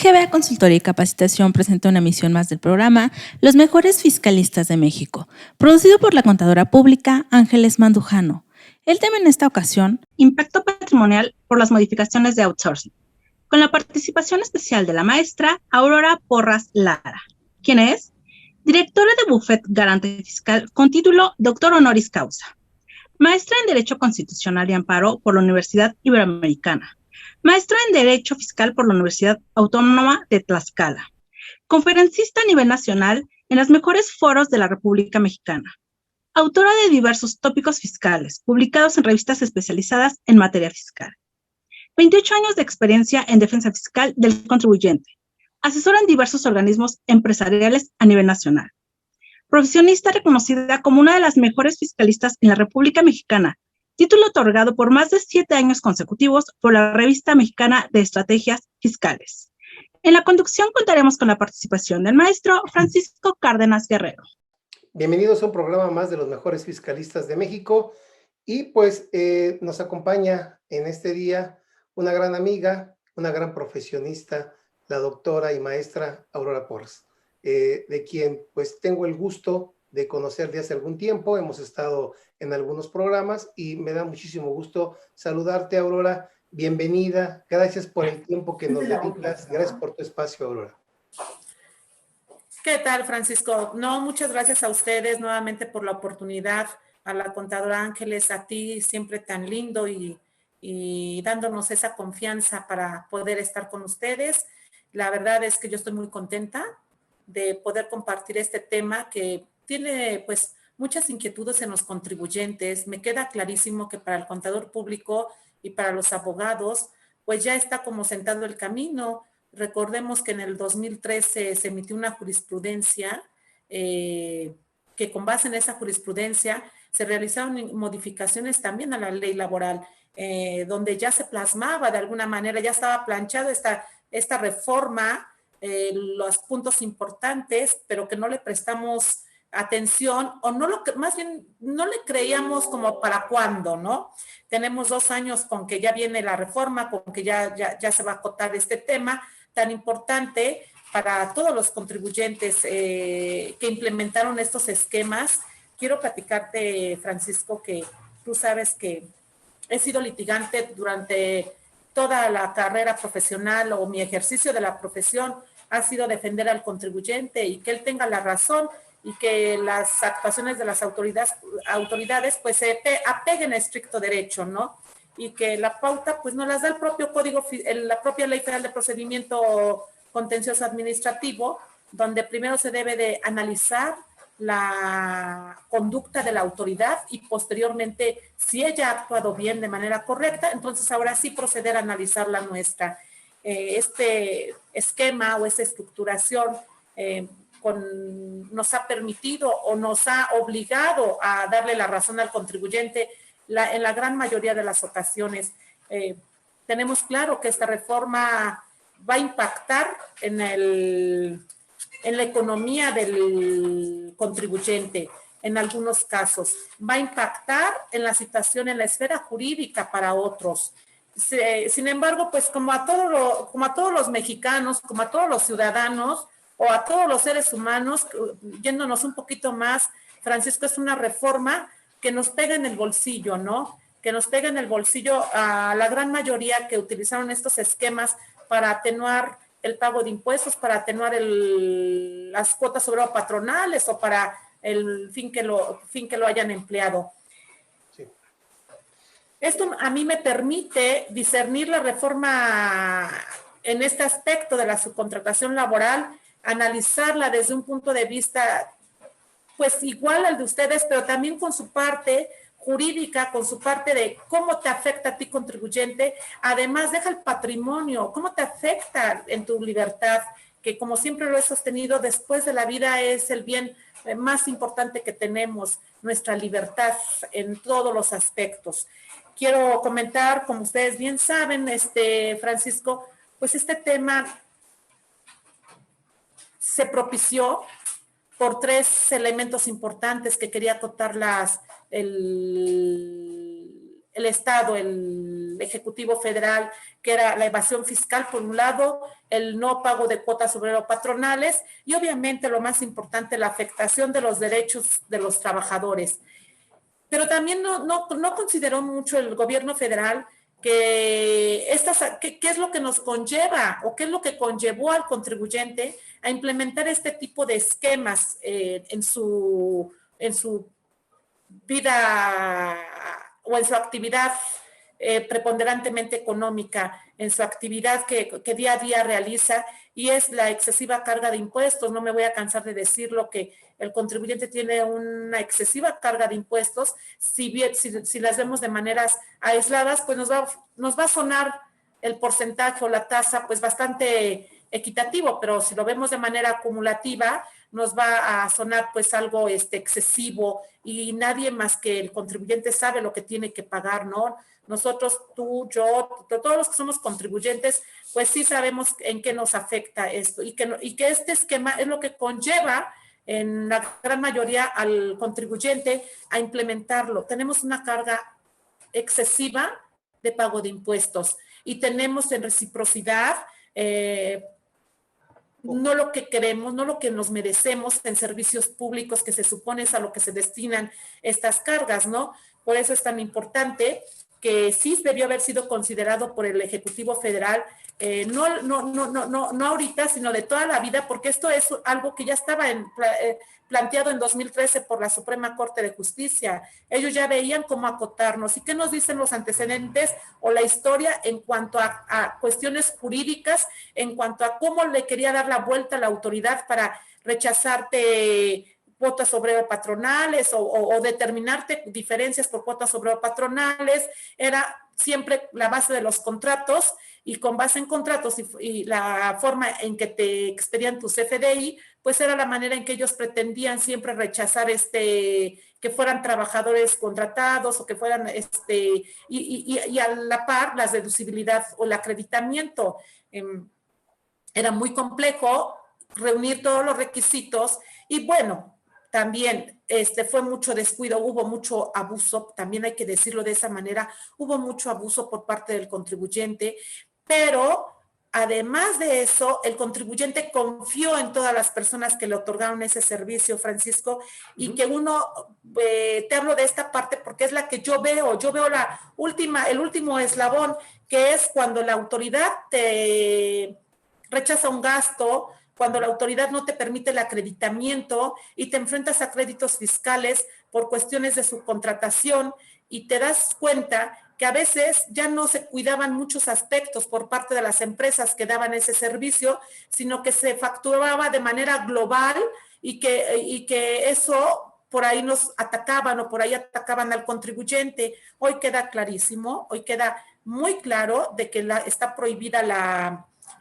GBA Consultoría y Capacitación presenta una emisión más del programa Los Mejores Fiscalistas de México, producido por la contadora pública Ángeles Mandujano. El tema en esta ocasión: impacto patrimonial por las modificaciones de outsourcing, con la participación especial de la maestra Aurora Porras Lara, quien es directora de Buffet Garante Fiscal con título Doctor Honoris Causa, maestra en Derecho Constitucional y Amparo por la Universidad Iberoamericana, maestra en Derecho Fiscal por la Universidad Autónoma de Tlaxcala, conferencista a nivel nacional en los mejores foros de la República Mexicana, autora de diversos tópicos fiscales publicados en revistas especializadas en materia fiscal, 28 años de experiencia en defensa fiscal del contribuyente, asesora en diversos organismos empresariales a nivel nacional, profesionista reconocida como una de las mejores fiscalistas en la República Mexicana, título otorgado por más de 7 años consecutivos por la Revista Mexicana de Estrategias Fiscales. En la conducción contaremos con la participación del maestro Francisco Cárdenas Guerrero. Bienvenidos a un programa más de los mejores fiscalistas de México. Y pues nos acompaña en este día una gran amiga, una gran profesionista, la doctora y maestra Aurora Porras, de quien pues tengo el gusto de conocer de hace algún tiempo. Hemos estado en algunos programas y me da muchísimo gusto saludarte, Aurora. Bienvenida, gracias por el tiempo que nos dedicas, gracias por tu espacio, Aurora. ¿Qué tal, Francisco? No, muchas gracias a ustedes nuevamente por la oportunidad, a la contadora Ángeles, a ti siempre tan lindo y dándonos esa confianza para poder estar con ustedes. La verdad es que yo estoy muy contenta de poder compartir este tema que tiene pues muchas inquietudes en los contribuyentes. Me queda clarísimo que para el contador público y para los abogados pues ya está como sentado el camino. Recordemos que en el 2013 se emitió una jurisprudencia que con base en esa jurisprudencia se realizaron modificaciones también a la ley laboral, donde ya se plasmaba de alguna manera, ya estaba planchado esta reforma, los puntos importantes, pero que no le prestamos atención o no más bien no le creíamos como para cuándo, ¿no? Tenemos 2 años con que ya viene la reforma, con que ya se va a acotar este tema tan importante para todos los contribuyentes que implementaron estos esquemas. Quiero platicarte, Francisco, que tú sabes que he sido litigante durante toda la carrera profesional o mi ejercicio de la profesión ha sido defender al contribuyente y que él tenga la razón y que las actuaciones de las autoridades pues se apeguen a estricto derecho, ¿no? Y que la pauta pues nos las da el propio código, la propia Ley Federal de Procedimiento Contencioso Administrativo, donde primero se debe de analizar la conducta de la autoridad y posteriormente, si ella ha actuado bien de manera correcta, entonces ahora sí proceder a analizar la nuestra. Este esquema o esta estructuración nos ha permitido o nos ha obligado a darle la razón al contribuyente en la gran mayoría de las ocasiones. Tenemos claro que esta reforma va a impactar en la economía del contribuyente, en algunos casos. Va a impactar en la situación, en la esfera jurídica para otros. Sin embargo, pues como a todos los mexicanos, como a todos los ciudadanos o a todos los seres humanos, yéndonos un poquito más, Francisco, es una reforma que nos pega en el bolsillo, ¿no? Que nos pega en el bolsillo a la gran mayoría que utilizaron estos esquemas para atenuar el pago de impuestos, para atenuar las cuotas obrero patronales o para el fin que lo hayan empleado. Sí. Esto a mí me permite discernir la reforma en este aspecto de la subcontratación laboral, analizarla desde un punto de vista pues igual al de ustedes, pero también con su parte jurídica, con su parte de cómo te afecta a ti contribuyente. Además, deja el patrimonio, cómo te afecta en tu libertad, que como siempre lo he sostenido, después de la vida es el bien más importante que tenemos, nuestra libertad en todos los aspectos. Quiero comentar, como ustedes bien saben, Francisco, pues este tema se propició por 3 elementos importantes que quería acotar el el Estado, el Ejecutivo Federal, que era la evasión fiscal por un lado, el no pago de cuotas obrero-patronales y obviamente lo más importante, la afectación de los derechos de los trabajadores. Pero también no consideró mucho el gobierno federal qué es lo que nos conlleva o qué es lo que conllevó al contribuyente a implementar este tipo de esquemas en su vida o en su actividad preponderantemente económica, en su actividad que día a día realiza, y es la excesiva carga de impuestos. No me voy a cansar de decirlo, que el contribuyente tiene una excesiva carga de impuestos. Si las vemos de maneras aisladas, pues nos va a sonar el porcentaje o la tasa pues bastante equitativo, pero si lo vemos de manera acumulativa, nos va a sonar pues algo excesivo, y nadie más que el contribuyente sabe lo que tiene que pagar, ¿no? Nosotros, tú, yo, todos los que somos contribuyentes, pues sí sabemos en qué nos afecta esto, y que este esquema es lo que conlleva en la gran mayoría al contribuyente a implementarlo. Tenemos una carga excesiva de pago de impuestos y tenemos en reciprocidad no lo que queremos, no lo que nos merecemos en servicios públicos, que se supone es a lo que se destinan estas cargas, ¿no? Por eso es tan importante que sí debió haber sido considerado por el Ejecutivo Federal, no ahorita, sino de toda la vida, porque esto es algo que ya estaba planteado en 2013 por la Suprema Corte de Justicia. Ellos ya veían cómo acotarnos. ¿Y qué nos dicen los antecedentes o la historia en cuanto a cuestiones jurídicas, en cuanto a cómo le quería dar la vuelta a la autoridad para rechazarte cuotas obrero-patronales o determinarte diferencias por cuotas obrero-patronales? Era siempre la base de los contratos, y con base en contratos y la forma en que te expedían tus FDI, pues era la manera en que ellos pretendían siempre rechazar que fueran trabajadores contratados o que fueran, y a la par la deducibilidad o el acreditamiento. Era muy complejo reunir todos los requisitos, y bueno, también fue mucho descuido, hubo mucho abuso, también hay que decirlo de esa manera, hubo mucho abuso por parte del contribuyente, pero además de eso, el contribuyente confió en todas las personas que le otorgaron ese servicio, Francisco, y que te hablo de esta parte porque es la que yo veo el último eslabón, que es cuando la autoridad te rechaza un gasto, cuando la autoridad no te permite el acreditamiento y te enfrentas a créditos fiscales por cuestiones de subcontratación, y te das cuenta que a veces ya no se cuidaban muchos aspectos por parte de las empresas que daban ese servicio, sino que se facturaba de manera global, y que eso por ahí nos atacaban o por ahí atacaban al contribuyente. Hoy queda clarísimo, hoy queda muy claro de que está prohibida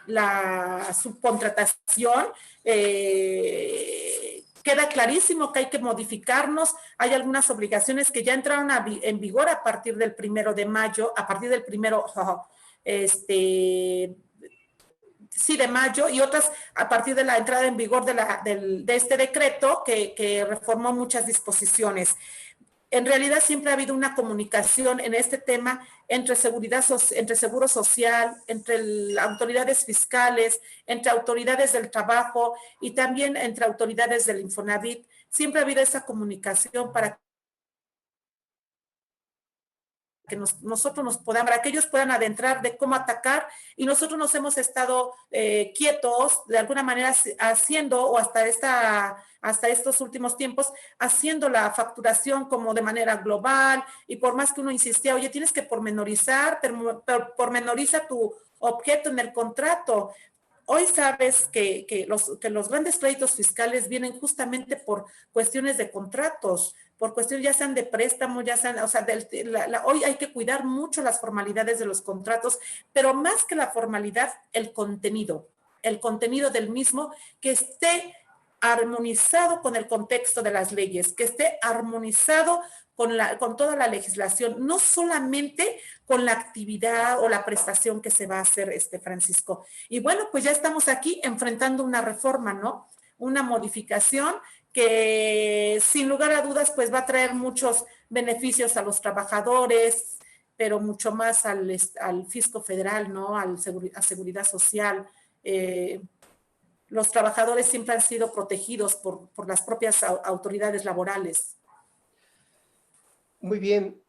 la subcontratación. Queda clarísimo que hay que modificarnos. Hay algunas obligaciones que ya entraron en vigor a partir del 1 de mayo, a partir del de mayo, y otras a partir de la entrada en vigor de este decreto que reformó muchas disposiciones. En realidad siempre ha habido una comunicación en este tema entre Seguro Social, entre autoridades fiscales, entre autoridades del trabajo y también entre autoridades del Infonavit. Siempre ha habido esa comunicación para que nosotros nos podamos, para que ellos puedan adentrar de cómo atacar, y nosotros nos hemos estado quietos de alguna manera haciendo, o hasta estos últimos tiempos, haciendo la facturación como de manera global, y por más que uno insistía, oye, tienes que pormenorizar, pormenoriza tu objeto en el contrato. Hoy sabes que los grandes créditos fiscales vienen justamente por cuestiones de contratos, por cuestiones ya sean de préstamo, ya sean, o sea, hoy hay que cuidar mucho las formalidades de los contratos, pero más que la formalidad, el contenido del mismo, que esté armonizado con el contexto de las leyes, que esté armonizado con toda la legislación, no solamente con la actividad o la prestación que se va a hacer, Francisco. Y bueno, pues ya estamos aquí enfrentando una reforma, ¿no? Una modificación que sin lugar a dudas pues va a traer muchos beneficios a los trabajadores, pero mucho más al fisco federal, ¿no? A seguridad social. Los trabajadores siempre han sido protegidos por las propias autoridades laborales. Muy bien,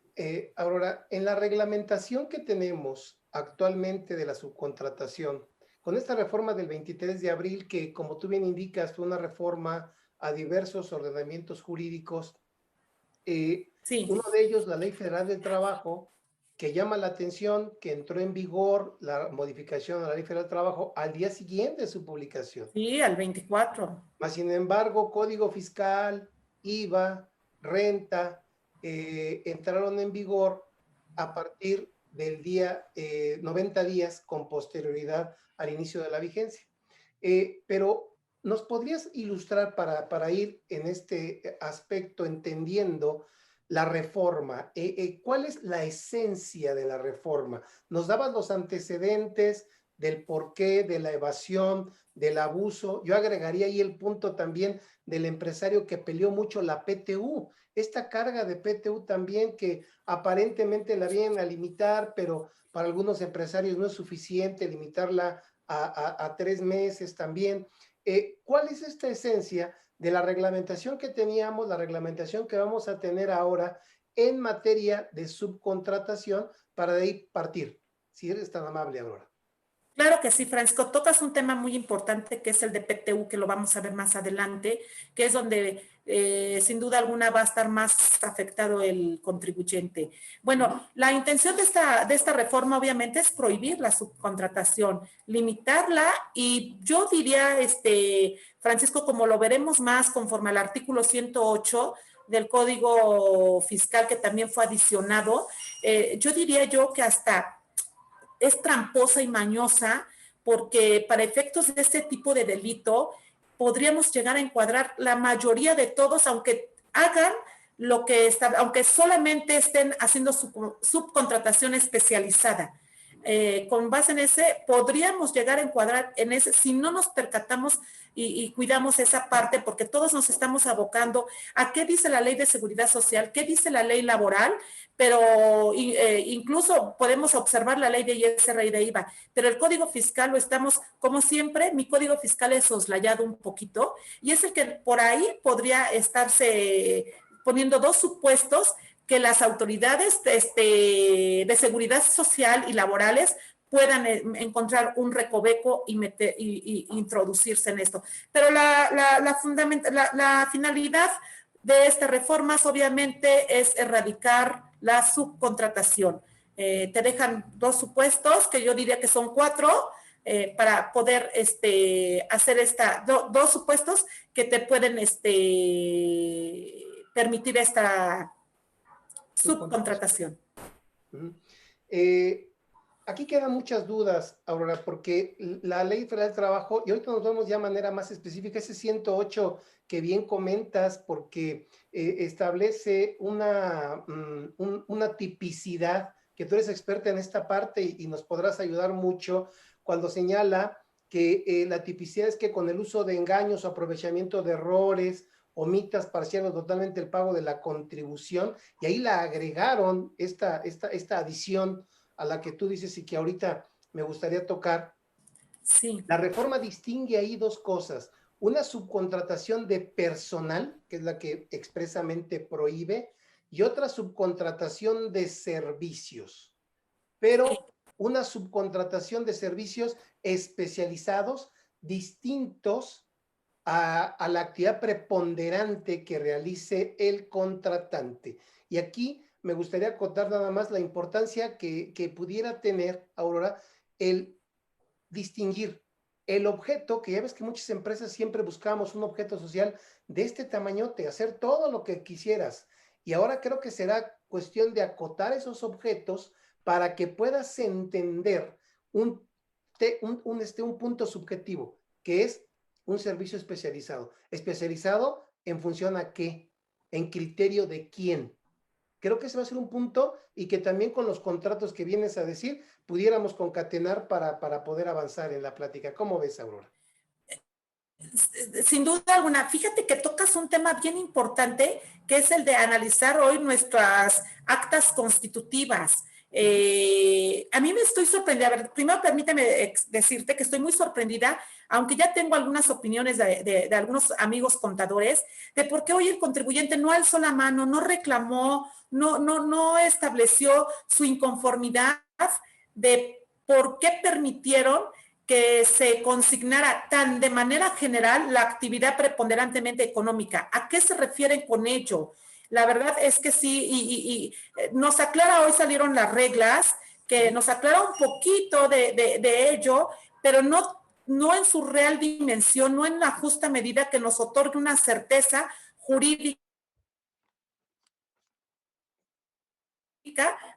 Aurora, en la reglamentación que tenemos actualmente de la subcontratación, con esta reforma del 23 de abril, que como tú bien indicas, fue una reforma a diversos ordenamientos jurídicos, sí. Uno de ellos, la Ley Federal del Trabajo, que llama la atención que entró en vigor la modificación a la Ley Federal del Trabajo al día siguiente de su publicación. Sí, al 24. Mas, sin embargo, Código Fiscal, IVA, renta, entraron en vigor a partir del día 90 días con posterioridad al inicio de la vigencia. Pero, ¿nos podrías ilustrar para ir en este aspecto entendiendo la reforma? ¿Cuál es la esencia de la reforma? Nos dabas los antecedentes del porqué, de la evasión, del abuso. Yo agregaría ahí el punto también del empresario que peleó mucho la PTU, esta carga de PTU también que aparentemente la vienen a limitar, pero para algunos empresarios no es suficiente limitarla a 3 meses también. ¿Cuál es esta esencia de la reglamentación que teníamos, la reglamentación que vamos a tener ahora en materia de subcontratación para de ahí partir? Si eres tan amable, Aurora. Claro que sí, Francisco. Tocas un tema muy importante que es el de PTU, que lo vamos a ver más adelante, que es donde sin duda alguna va a estar más afectado el contribuyente. Bueno, la intención de esta reforma obviamente es prohibir la subcontratación, limitarla y yo diría, Francisco, como lo veremos más conforme al artículo 108 del Código Fiscal que también fue adicionado, yo diría yo que hasta es tramposa y mañosa porque para efectos de este tipo de delito podríamos llegar a encuadrar la mayoría de todos, aunque hagan lo que está, aunque solamente estén haciendo subcontratación especializada. Con base en ese, podríamos llegar a encuadrar en ese, si no nos percatamos y cuidamos esa parte, porque todos nos estamos abocando a qué dice la ley de seguridad social, qué dice la ley laboral, pero incluso podemos observar la ley de ISR y de IVA, pero el código fiscal lo estamos, como siempre, mi código fiscal es soslayado un poquito, y es el que por ahí podría estarse poniendo dos supuestos que las autoridades de seguridad social y laborales puedan encontrar un recoveco y introducirse en esto. Pero la finalidad de estas reformas obviamente es erradicar la subcontratación. Te dejan dos supuestos, que yo diría que son 4, para poder hacer dos supuestos que te pueden permitir esta subcontratación. Aquí quedan muchas dudas, Aurora, porque la Ley Federal del Trabajo, y ahorita nos vemos ya de manera más específica, ese 108 que bien comentas, porque establece una tipicidad, que tú eres experta en esta parte y nos podrás ayudar mucho, cuando señala que la tipicidad es que con el uso de engaños o aprovechamiento de errores, omitas parcial o totalmente el pago de la contribución, y ahí la agregaron esta adición a la que tú dices y que ahorita me gustaría tocar. Sí. La reforma distingue ahí dos cosas, una subcontratación de personal, que es la que expresamente prohíbe, y otra subcontratación de servicios, pero una subcontratación de servicios especializados, distintos a la actividad preponderante que realice el contratante. Y aquí me gustaría acotar nada más la importancia que pudiera tener, Aurora, el distinguir el objeto, que ya ves que muchas empresas siempre buscamos un objeto social de este tamañote, hacer todo lo que quisieras. Y ahora creo que será cuestión de acotar esos objetos para que puedas entender un punto subjetivo, que es un servicio especializado. ¿Especializado en función a qué? ¿En criterio de quién? Creo que ese va a ser un punto y que también con los contratos que vienes a decir pudiéramos concatenar para poder avanzar en la plática. ¿Cómo ves, Aurora? Sin duda alguna, fíjate que tocas un tema bien importante, que es el de analizar hoy nuestras actas constitutivas. A mí me estoy sorprendida. A ver, primero permíteme decirte que estoy muy sorprendida, aunque ya tengo algunas opiniones de algunos amigos contadores, de por qué hoy el contribuyente no alzó la mano, no reclamó, no estableció su inconformidad de por qué permitieron que se consignara tan de manera general la actividad preponderantemente económica. ¿A qué se refieren con ello? La verdad es que sí, y nos aclara, hoy salieron las reglas, que nos aclara un poquito de ello, pero no en su real dimensión, no en la justa medida que nos otorgue una certeza jurídica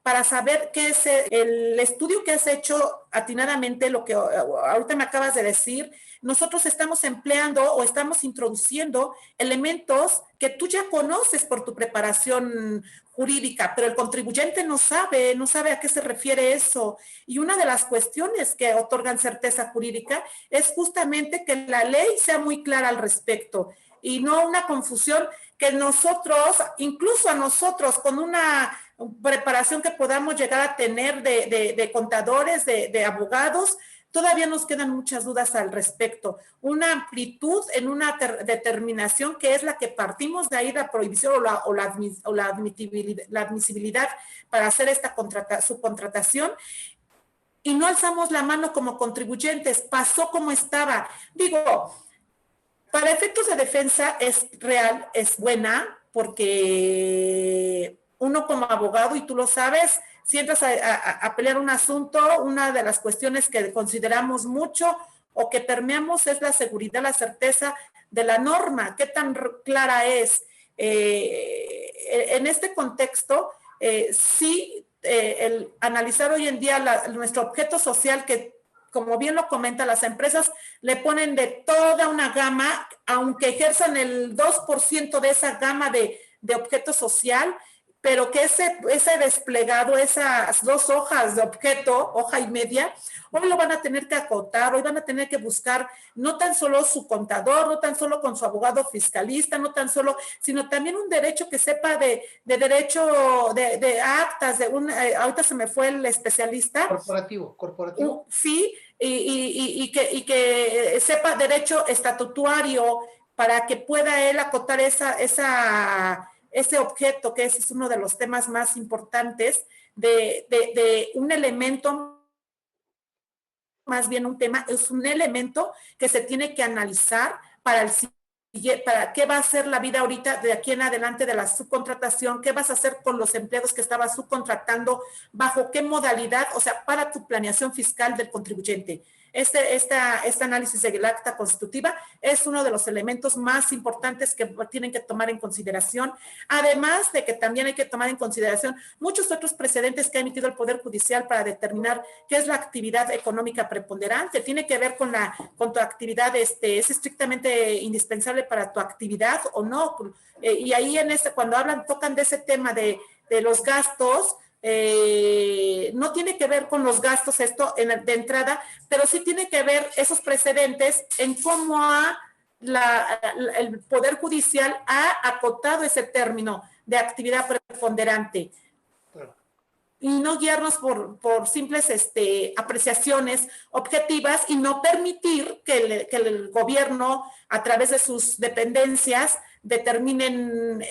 para saber qué es el estudio que has hecho atinadamente, lo que ahorita me acabas de decir. Nosotros estamos empleando o estamos introduciendo elementos que tú ya conoces por tu preparación jurídica, pero el contribuyente no sabe a qué se refiere eso. Y una de las cuestiones que otorgan certeza jurídica es justamente que la ley sea muy clara al respecto y no una confusión que nosotros, incluso a nosotros, con una preparación que podamos llegar a tener de contadores, de abogados, todavía nos quedan muchas dudas al respecto. Una amplitud en una determinación que es la que partimos de ahí, la prohibición o la admisibilidad para hacer esta subcontratación, y no alzamos la mano como contribuyentes, pasó como estaba. Digo, para efectos de defensa es real, es buena, porque uno como abogado, y tú lo sabes, si entras a pelear un asunto, una de las cuestiones que consideramos mucho o que permeamos es la seguridad, la certeza de la norma, qué tan clara es. En este contexto, sí, el analizar hoy en día nuestro objeto social, que como bien lo comenta, las empresas le ponen de toda una gama, aunque ejerzan el 2% de esa gama de objeto social, pero que ese desplegado, esas 2 hojas de objeto, hoja y media, hoy lo van a tener que acotar, hoy van a tener que buscar no tan solo su contador, no tan solo con su abogado fiscalista, no tan solo, sino también un derecho que sepa de derecho de actas, ahorita se me fue el especialista. Corporativo. Sí, y que sepa derecho estatutario para que pueda él acotar ese objeto, que ese es uno de los temas más importantes de un elemento, más bien un tema, es un elemento que se tiene que analizar para qué va a ser la vida ahorita de aquí en adelante de la subcontratación, qué vas a hacer con los empleados que estabas subcontratando, bajo qué modalidad, o sea, para tu planeación fiscal del contribuyente. Este análisis del acta constitutiva es uno de los elementos más importantes que tienen que tomar en consideración, además de que también hay que tomar en consideración muchos otros precedentes que ha emitido el Poder Judicial para determinar qué es la actividad económica preponderante. Tiene que ver con tu actividad, es estrictamente indispensable para tu actividad o no. Y ahí cuando tocan de ese tema de los gastos, no tiene que ver con los gastos esto de entrada, pero sí tiene que ver esos precedentes en cómo el Poder Judicial ha acotado ese término de actividad preponderante. Claro. Y no guiarnos por simples apreciaciones objetivas y no permitir que el gobierno, a través de sus dependencias, determinen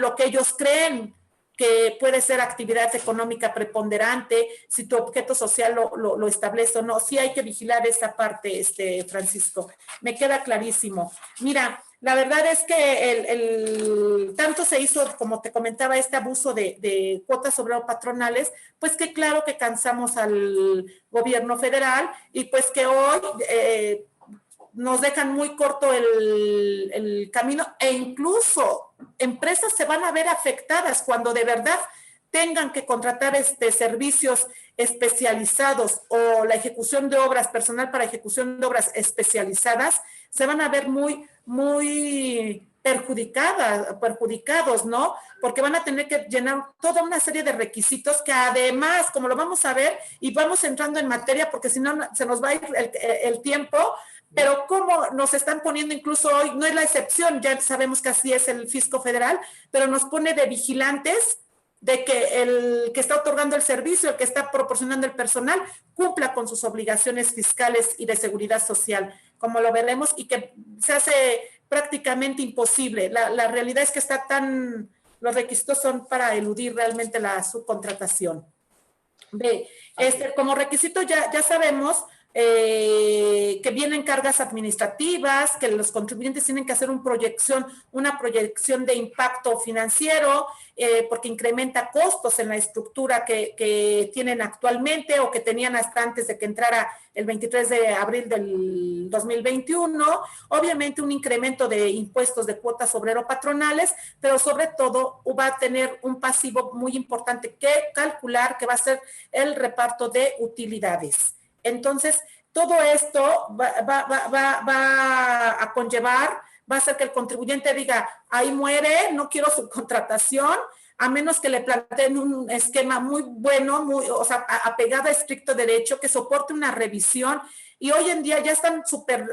lo que ellos creen que puede ser actividad económica preponderante, si tu objeto social lo establece o no. Sí hay que vigilar esa parte, Francisco. Me queda clarísimo. Mira, la verdad es que tanto se hizo, como te comentaba, este abuso de cuotas obrero-patronales, pues que claro que cansamos al gobierno federal y pues que hoy nos dejan muy corto el camino, e incluso empresas se van a ver afectadas cuando de verdad tengan que contratar servicios especializados o la ejecución de obras, personal para ejecución de obras especializadas, se van a ver muy, muy perjudicados, ¿no? Porque van a tener que llenar toda una serie de requisitos que además, como lo vamos a ver, y vamos entrando en materia porque si no se nos va a ir el tiempo, pero como nos están poniendo incluso hoy, no es la excepción, ya sabemos que así es el fisco federal, pero nos pone de vigilantes de que el que está otorgando el servicio, el que está proporcionando el personal, cumpla con sus obligaciones fiscales y de seguridad social, como lo veremos, y que se hace prácticamente imposible. La realidad es que los requisitos son para eludir realmente la subcontratación. Como requisito ya sabemos que vienen cargas administrativas, que los contribuyentes tienen que hacer una proyección de impacto financiero, porque incrementa costos en la estructura que tienen actualmente o que tenían hasta antes de que entrara el 23 de abril del 2021. Obviamente un incremento de impuestos de cuotas obrero-patronales, pero sobre todo va a tener un pasivo muy importante que calcular, que va a ser el reparto de utilidades. Entonces, todo esto va a conllevar, va a hacer que el contribuyente diga, ahí muere, no quiero subcontratación, a menos que le planteen un esquema muy bueno, apegado a estricto derecho, que soporte una revisión. Y hoy en día ya están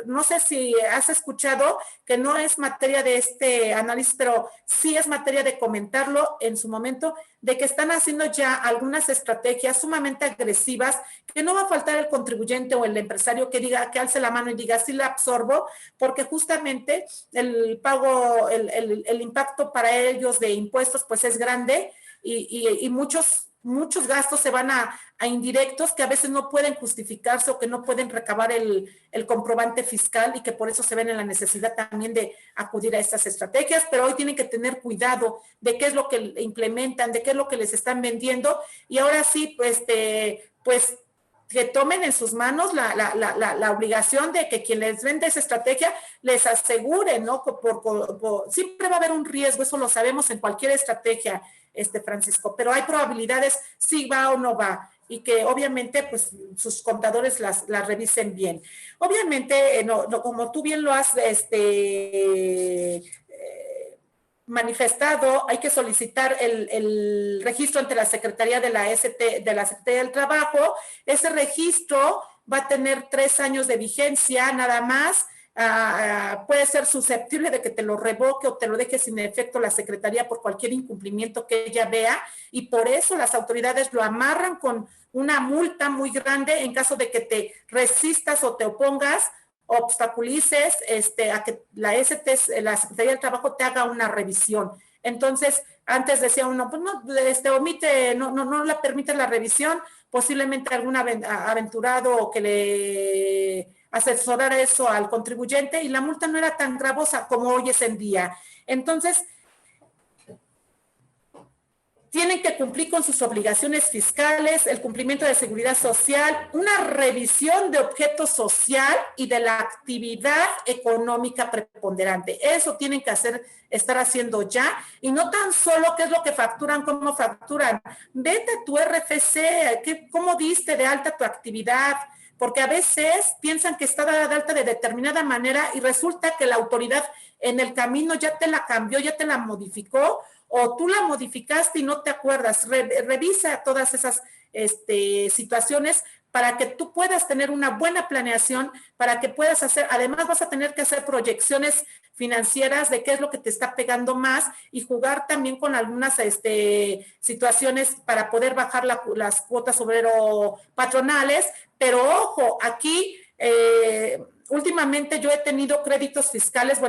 no sé si has escuchado, que no es materia de este análisis, pero sí es materia de comentarlo en su momento, de que están haciendo ya algunas estrategias sumamente agresivas, que no va a faltar el contribuyente o el empresario que diga, que alce la mano y diga, sí la absorbo, porque justamente el pago, el impacto para ellos de impuestos pues es grande y muchos gastos se van a indirectos que a veces no pueden justificarse o que no pueden recabar el comprobante fiscal y que por eso se ven en la necesidad también de acudir a estas estrategias, pero hoy tienen que tener cuidado de qué es lo que implementan, de qué es lo que les están vendiendo y ahora sí, pues que tomen en sus manos la obligación de que quien les vende esa estrategia les asegure, ¿no? Siempre va a haber un riesgo, eso lo sabemos en cualquier estrategia, Francisco, pero hay probabilidades si va o no va y que obviamente pues sus contadores las revisen bien. Obviamente, como tú bien lo has manifestado, hay que solicitar el registro ante la Secretaría de la Secretaría del Trabajo. Ese registro va a tener 3 años de vigencia nada más. Puede ser susceptible de que te lo revoque o te lo deje sin efecto la Secretaría por cualquier incumplimiento que ella vea y por eso las autoridades lo amarran con una multa muy grande en caso de que te resistas o te opongas, obstaculices a que la Secretaría del Trabajo te haga una revisión. Entonces, antes decía uno, pues no, omite, no le permite la revisión, posiblemente algún aventurado que le asesorar eso al contribuyente y la multa no era tan gravosa como hoy es en día. Entonces, tienen que cumplir con sus obligaciones fiscales, el cumplimiento de seguridad social, una revisión de objeto social y de la actividad económica preponderante. Eso tienen que estar haciendo ya y no tan solo qué es lo que facturan, cómo facturan. Vete a tu RFC, cómo diste de alta tu actividad, porque a veces piensan que está dada de alta de determinada manera y resulta que la autoridad en el camino ya te la cambió, ya te la modificó o tú la modificaste y no te acuerdas. Revisa todas esas situaciones para que tú puedas tener una buena planeación, para que puedas además vas a tener que hacer proyecciones financieras de qué es lo que te está pegando más y jugar también con algunas situaciones para poder bajar las cuotas obrero-patronales, pero ojo, aquí últimamente yo he tenido créditos fiscales,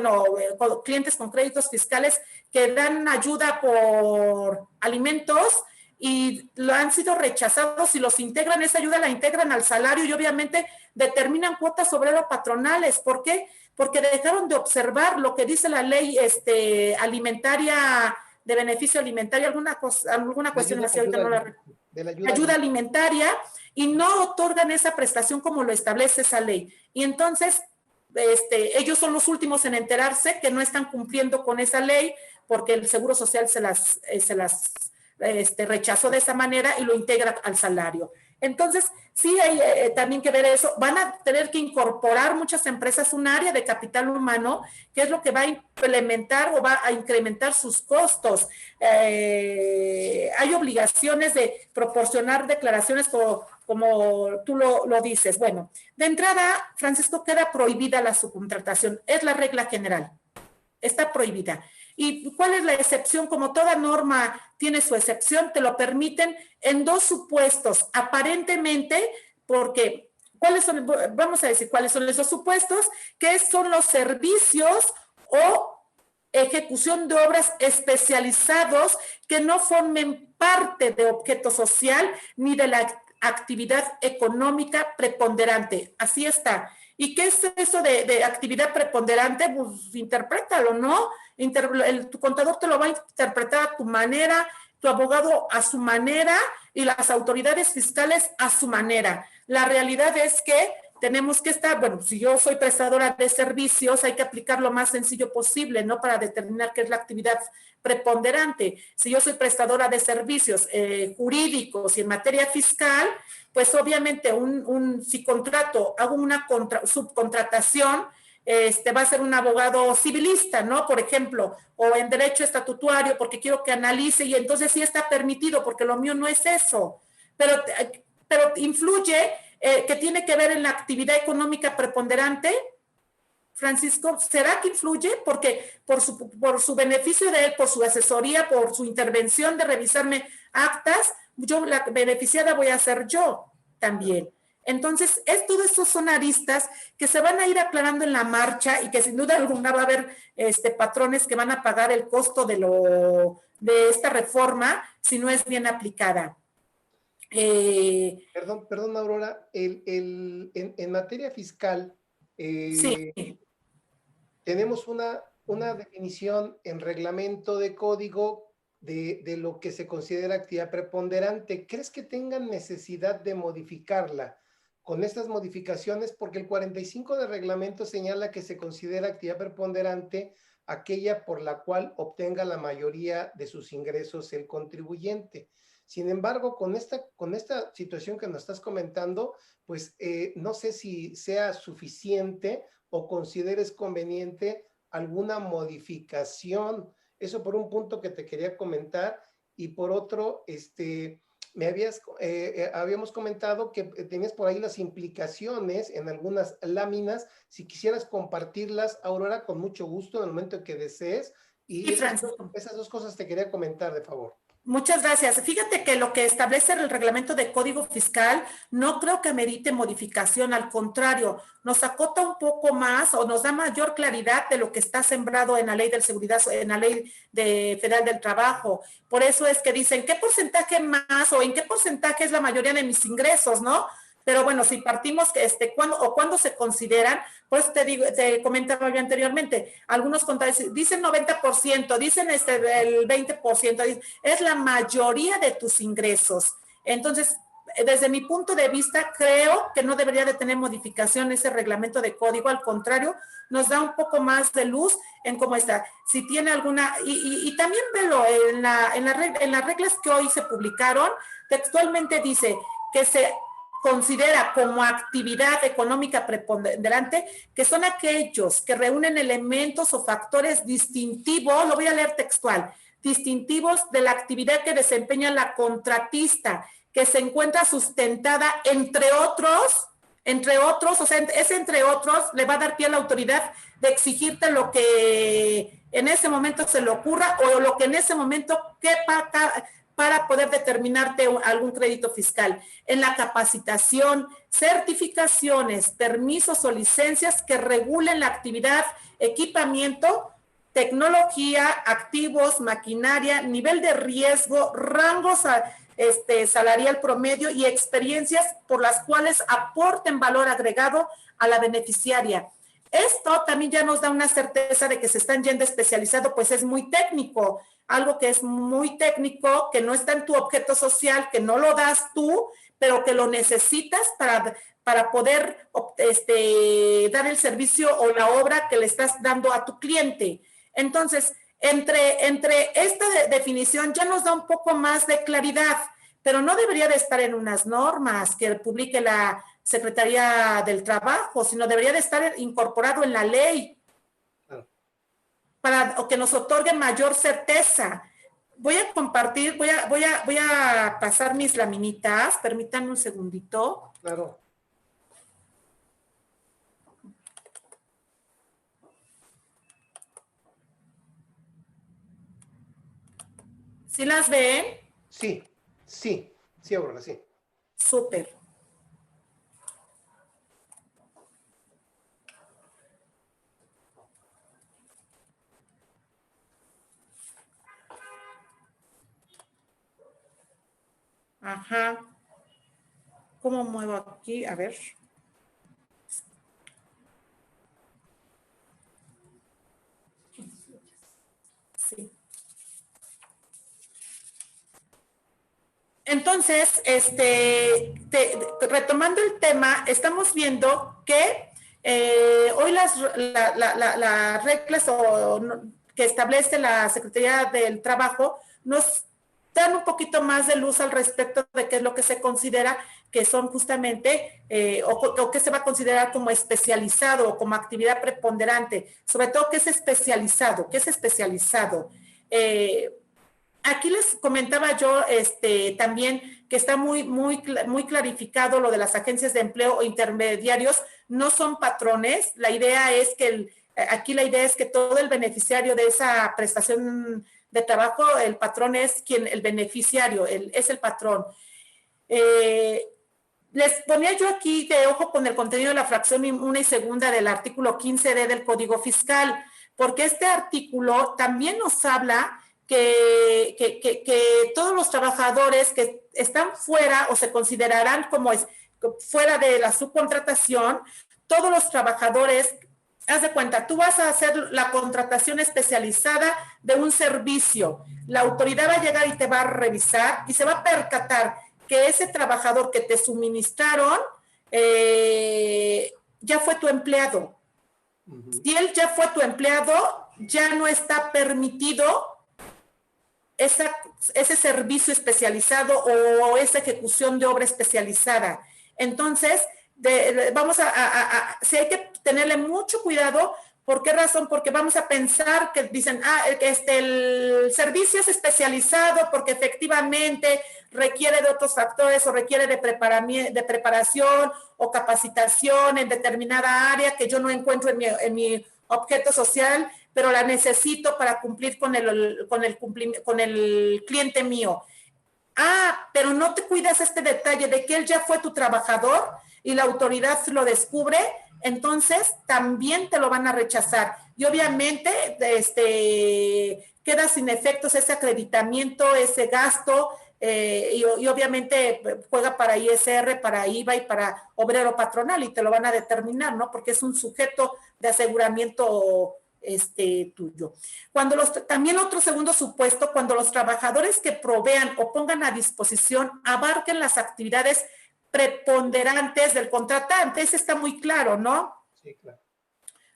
clientes con créditos fiscales que dan ayuda por alimentos y lo han sido rechazados y los integran, esa ayuda la integran al salario y obviamente determinan cuotas obrero-patronales. ¿Por qué? Porque dejaron de observar lo que dice la ley alimentaria, de beneficio alimentario, alguna cuestión así, ahorita no la recuerdo. Ayuda alimentaria, y no otorgan esa prestación como lo establece esa ley. Y entonces, ellos son los últimos en enterarse que no están cumpliendo con esa ley porque el Seguro Social se las rechazó de esa manera y lo integra al salario. Entonces, sí hay también que ver eso. Van a tener que incorporar muchas empresas un área de capital humano, que es lo que va a implementar o va a incrementar sus costos. Hay obligaciones de proporcionar declaraciones como tú lo dices. Bueno, de entrada, Francisco, queda prohibida la subcontratación. Es la regla general. está prohibida. ¿Y cuál es la excepción? Como toda norma tiene su excepción, te lo permiten en dos supuestos, aparentemente, porque, ¿cuáles son? Vamos a decir cuáles son esos supuestos, que son los servicios o ejecución de obras especializados que no formen parte de objeto social ni de la actividad económica preponderante. Así está. ¿Y qué es eso de actividad preponderante? Pues interprétalo, ¿no? Tu contador te lo va a interpretar a tu manera, tu abogado a su manera y las autoridades fiscales a su manera. La realidad es que tenemos que estar, bueno, si yo soy prestadora de servicios, hay que aplicar lo más sencillo posible, ¿no? Para determinar qué es la actividad preponderante. Si yo soy prestadora de servicios jurídicos y en materia fiscal, pues obviamente si contrato, hago una subcontratación, va a ser un abogado civilista, ¿no? Por ejemplo, o en derecho estatutario, porque quiero que analice, y entonces sí está permitido, porque lo mío no es eso. Pero influye que tiene que ver en la actividad económica preponderante. Francisco, ¿será que influye? Porque por su beneficio de él, por su asesoría, por su intervención de revisarme actas, yo la beneficiada voy a ser yo también. Entonces, todo esto son aristas que se van a ir aclarando en la marcha y que sin duda alguna va a haber patrones que van a pagar el costo de esta reforma si no es bien aplicada. Perdón, Aurora, en materia fiscal, Sí. tenemos una definición en reglamento de código de lo que se considera actividad preponderante. ¿Crees que tengan necesidad de modificarla con estas modificaciones? Porque el 45 del reglamento señala que se considera actividad preponderante aquella por la cual obtenga la mayoría de sus ingresos el contribuyente. Sin embargo, con esta situación que nos estás comentando, pues no sé si sea suficiente o consideres conveniente alguna modificación. Eso por un punto que te quería comentar. Y por otro, habíamos comentado que tenías por ahí las implicaciones en algunas láminas. Si quisieras compartirlas, Aurora, con mucho gusto en el momento que desees. Y esas dos cosas te quería comentar, de favor. Muchas gracias. Fíjate que lo que establece el reglamento de código fiscal no creo que merite modificación, al contrario, nos acota un poco más o nos da mayor claridad de lo que está sembrado en la ley de seguridad, en la ley federal del trabajo. Por eso es que dicen, ¿qué porcentaje más o en qué porcentaje es la mayoría de mis ingresos, no? Pero bueno, si partimos, ¿cuándo se consideran? Pues te comentaba yo anteriormente, algunos contadores dicen 90%, dicen el 20%, es la mayoría de tus ingresos. Entonces, desde mi punto de vista, creo que no debería de tener modificación ese reglamento de código, al contrario, nos da un poco más de luz en cómo está. Si tiene alguna, y también velo, en las reglas que hoy se publicaron, textualmente dice que se considera como actividad económica preponderante, que son aquellos que reúnen elementos o factores distintivos, lo voy a leer textual, distintivos de la actividad que desempeña la contratista, que se encuentra sustentada entre otros, o sea, ese entre otros le va a dar pie a la autoridad de exigirte lo que en ese momento se le ocurra o lo que en ese momento quepa para poder determinarte algún crédito fiscal, en la capacitación, certificaciones, permisos o licencias que regulen la actividad, equipamiento, tecnología, activos, maquinaria, nivel de riesgo, rangos salarial promedio y experiencias por las cuales aporten valor agregado a la beneficiaria. Esto también ya nos da una certeza de que se están yendo especializado, pues es muy técnico, algo que es muy técnico, que no está en tu objeto social, que no lo das tú, pero que lo necesitas para poder dar el servicio o la obra que le estás dando a tu cliente. Entonces, entre esta definición ya nos da un poco más de claridad, pero no debería de estar en unas normas que publique la Secretaría del Trabajo, sino debería de estar incorporado en la ley para que nos otorgue mayor certeza. Voy a compartir, voy a pasar mis laminitas, permítanme un segundito. Claro. ¿Sí las ven? Sí, Aurora, sí. Súper. Ajá. ¿Cómo muevo aquí? A ver. Sí. Entonces, retomando el tema, estamos viendo que hoy las reglas que establece la Secretaría del Trabajo nos dan un poquito más de luz al respecto de qué es lo que se considera que son justamente, o que se va a considerar como especializado o como actividad preponderante, sobre todo qué es especializado, aquí les comentaba yo también que está muy clarificado lo de las agencias de empleo o intermediarios, no son patrones. La idea es que todo el beneficiario de esa prestación de trabajo, el patrón es el beneficiario, es el patrón. Les ponía yo aquí de ojo con el contenido de la fracción 1 y segunda del artículo 15D del Código Fiscal, porque este artículo también nos habla que todos los trabajadores que están fuera o se considerarán como fuera de la subcontratación, todos los trabajadores, haz de cuenta, tú vas a hacer la contratación especializada de un servicio, la autoridad va a llegar y te va a revisar y se va a percatar que ese trabajador que te suministraron ya fue tu empleado. Si él ya fue tu empleado, ya no está permitido ese servicio especializado o esa ejecución de obra especializada. Entonces, sí hay que tenerle mucho cuidado. ¿Por qué razón? Porque vamos a pensar que dicen, el servicio es especializado porque efectivamente requiere de otros factores o requiere de preparación o capacitación en determinada área que yo no encuentro en mi objeto social, pero la necesito para cumplir con el cliente mío. Pero no te cuidas este detalle de que él ya fue tu trabajador y la autoridad lo descubre, entonces también te lo van a rechazar. Y obviamente queda sin efectos ese acreditamiento, ese gasto, y obviamente juega para ISR, para IVA y para obrero patronal y te lo van a determinar, ¿no? Porque es un sujeto de aseguramiento tuyo. También otro segundo supuesto, cuando los trabajadores que provean o pongan a disposición abarquen las actividades preponderantes del contratante, ese está muy claro, ¿no? Sí, claro.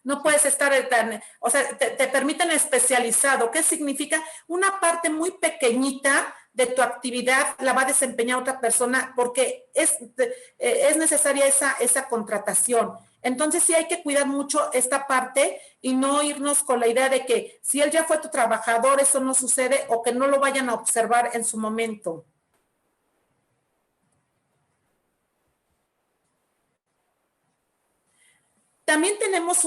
No puedes estar te permiten especializado. ¿Qué significa? Una parte muy pequeñita de tu actividad la va a desempeñar otra persona porque es necesaria esa contratación. Entonces sí hay que cuidar mucho esta parte y no irnos con la idea de que si él ya fue tu trabajador, eso no sucede o que no lo vayan a observar en su momento. También tenemos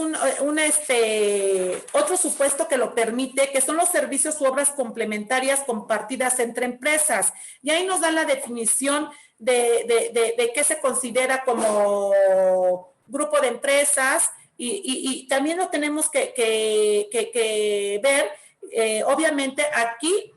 otro supuesto que lo permite, que son los servicios u obras complementarias compartidas entre empresas. Y ahí nos da la definición de qué se considera como grupo de empresas y también lo tenemos que ver. Obviamente aquí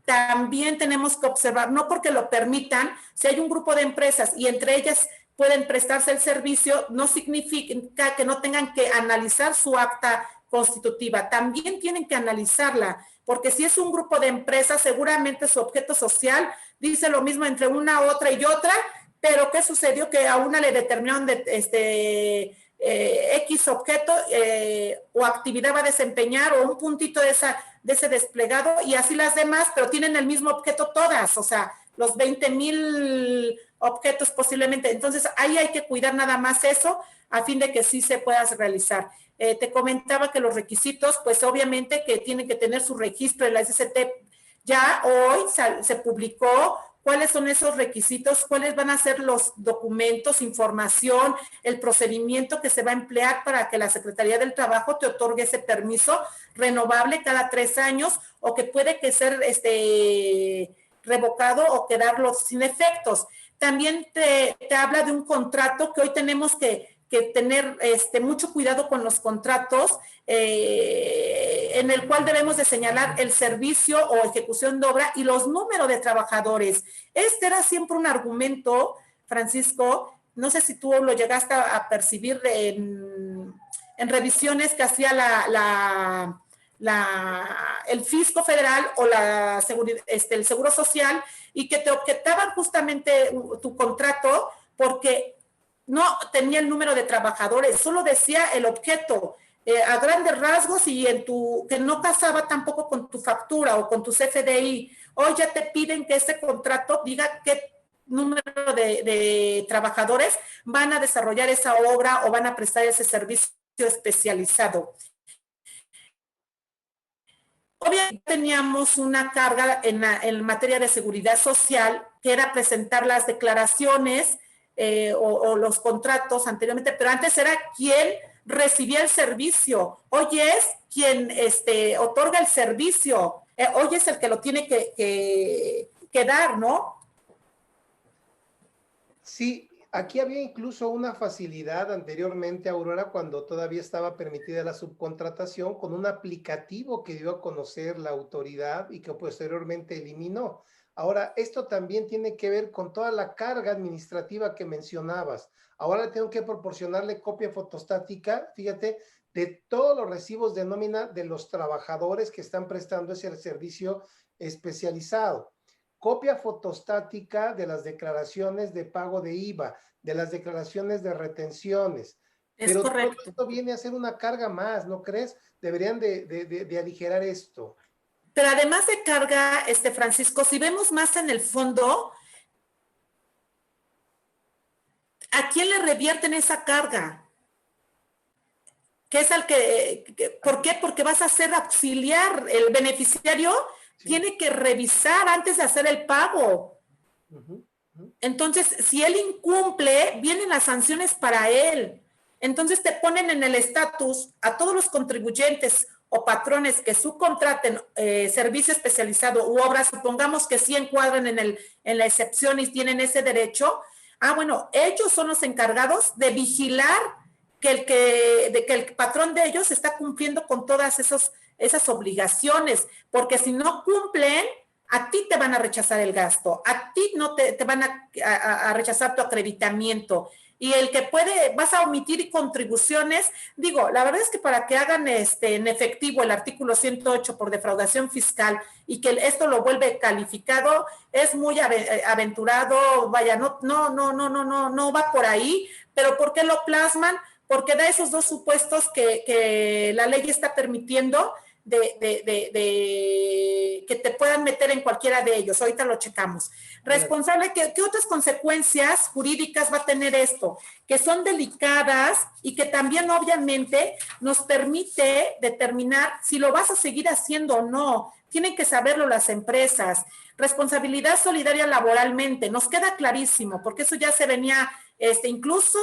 también tenemos que observar, no porque lo permitan, si hay un grupo de empresas y entre ellas pueden prestarse el servicio, no significa que no tengan que analizar su acta constitutiva, también tienen que analizarla, porque si es un grupo de empresas, seguramente su objeto social dice lo mismo entre una, otra y otra, pero ¿qué sucedió? Que a una le determinaron X objeto o actividad va a desempeñar o un puntito de ese desplegado y así las demás, pero tienen el mismo objeto todas, o sea, los 20,000 objetos posiblemente. Entonces, ahí hay que cuidar nada más eso a fin de que sí se pueda realizar. Te comentaba que los requisitos, pues obviamente que tienen que tener su registro en la SST. Ya hoy se publicó cuáles son esos requisitos, cuáles van a ser los documentos, información, el procedimiento que se va a emplear para que la Secretaría del Trabajo te otorgue ese permiso renovable cada 3 años o que puede que ser revocado o quedarlo sin efectos. También te habla de un contrato que hoy tenemos que tener mucho cuidado con los contratos, en el cual debemos de señalar el servicio o ejecución de obra y los números de trabajadores. Este era siempre un argumento, Francisco, no sé si tú lo llegaste a percibir en revisiones que hacía el Fisco Federal o el Seguro Social, y que te objetaban justamente tu contrato porque no tenía el número de trabajadores, solo decía el objeto a grandes rasgos y que no casaba tampoco con tu factura o con tu CFDI. Hoy ya te piden que ese contrato diga qué número de trabajadores van a desarrollar esa obra o van a prestar ese servicio especializado. Obviamente teníamos una carga en materia de seguridad social, que era presentar las declaraciones o los contratos anteriormente, pero antes era quien recibía el servicio. Hoy es quien otorga el servicio. Hoy es el que lo tiene que dar, ¿no? Sí, aquí había incluso una facilidad anteriormente, Aurora, cuando todavía estaba permitida la subcontratación, con un aplicativo que dio a conocer la autoridad y que posteriormente eliminó. Ahora, esto también tiene que ver con toda la carga administrativa que mencionabas. Ahora tengo que proporcionarle copia fotostática, fíjate, de todos los recibos de nómina de los trabajadores que están prestando ese servicio especializado. Copia fotostática de las declaraciones de pago de IVA, de las declaraciones de retenciones. Pero correcto. Todo esto viene a ser una carga más, ¿no crees? Deberían de aligerar esto. Pero además de carga, Francisco, si vemos más en el fondo, ¿a quién le revierten esa carga? ¿Qué es al que ¿por qué? Porque vas a ser auxiliar. El beneficiario tiene que revisar antes de hacer el pago. Entonces, si él incumple, vienen las sanciones para él. Entonces, te ponen en el estatus a todos los contribuyentes o patrones que subcontraten servicio especializado u obras, supongamos que sí encuadran en la excepción y tienen ese derecho. Bueno, ellos son los encargados de vigilar que el patrón de ellos está cumpliendo con todas esas obligaciones, porque si no cumplen, a ti te van a rechazar el gasto, a ti no te van a rechazar tu acreditamiento. Y el que vas a omitir contribuciones, digo, la verdad es que para que hagan en efectivo el artículo 108 por defraudación fiscal y que esto lo vuelve calificado, es muy aventurado, vaya, no va por ahí, pero ¿por qué lo plasman? Porque da esos dos supuestos que la ley está permitiendo que te puedan meter en cualquiera de ellos. Ahorita lo checamos. Responsable, ¿qué otras consecuencias jurídicas va a tener esto? Que son delicadas y que también obviamente nos permite determinar si lo vas a seguir haciendo o no. Tienen que saberlo las empresas. Responsabilidad solidaria laboralmente, nos queda clarísimo, porque eso ya se venía, incluso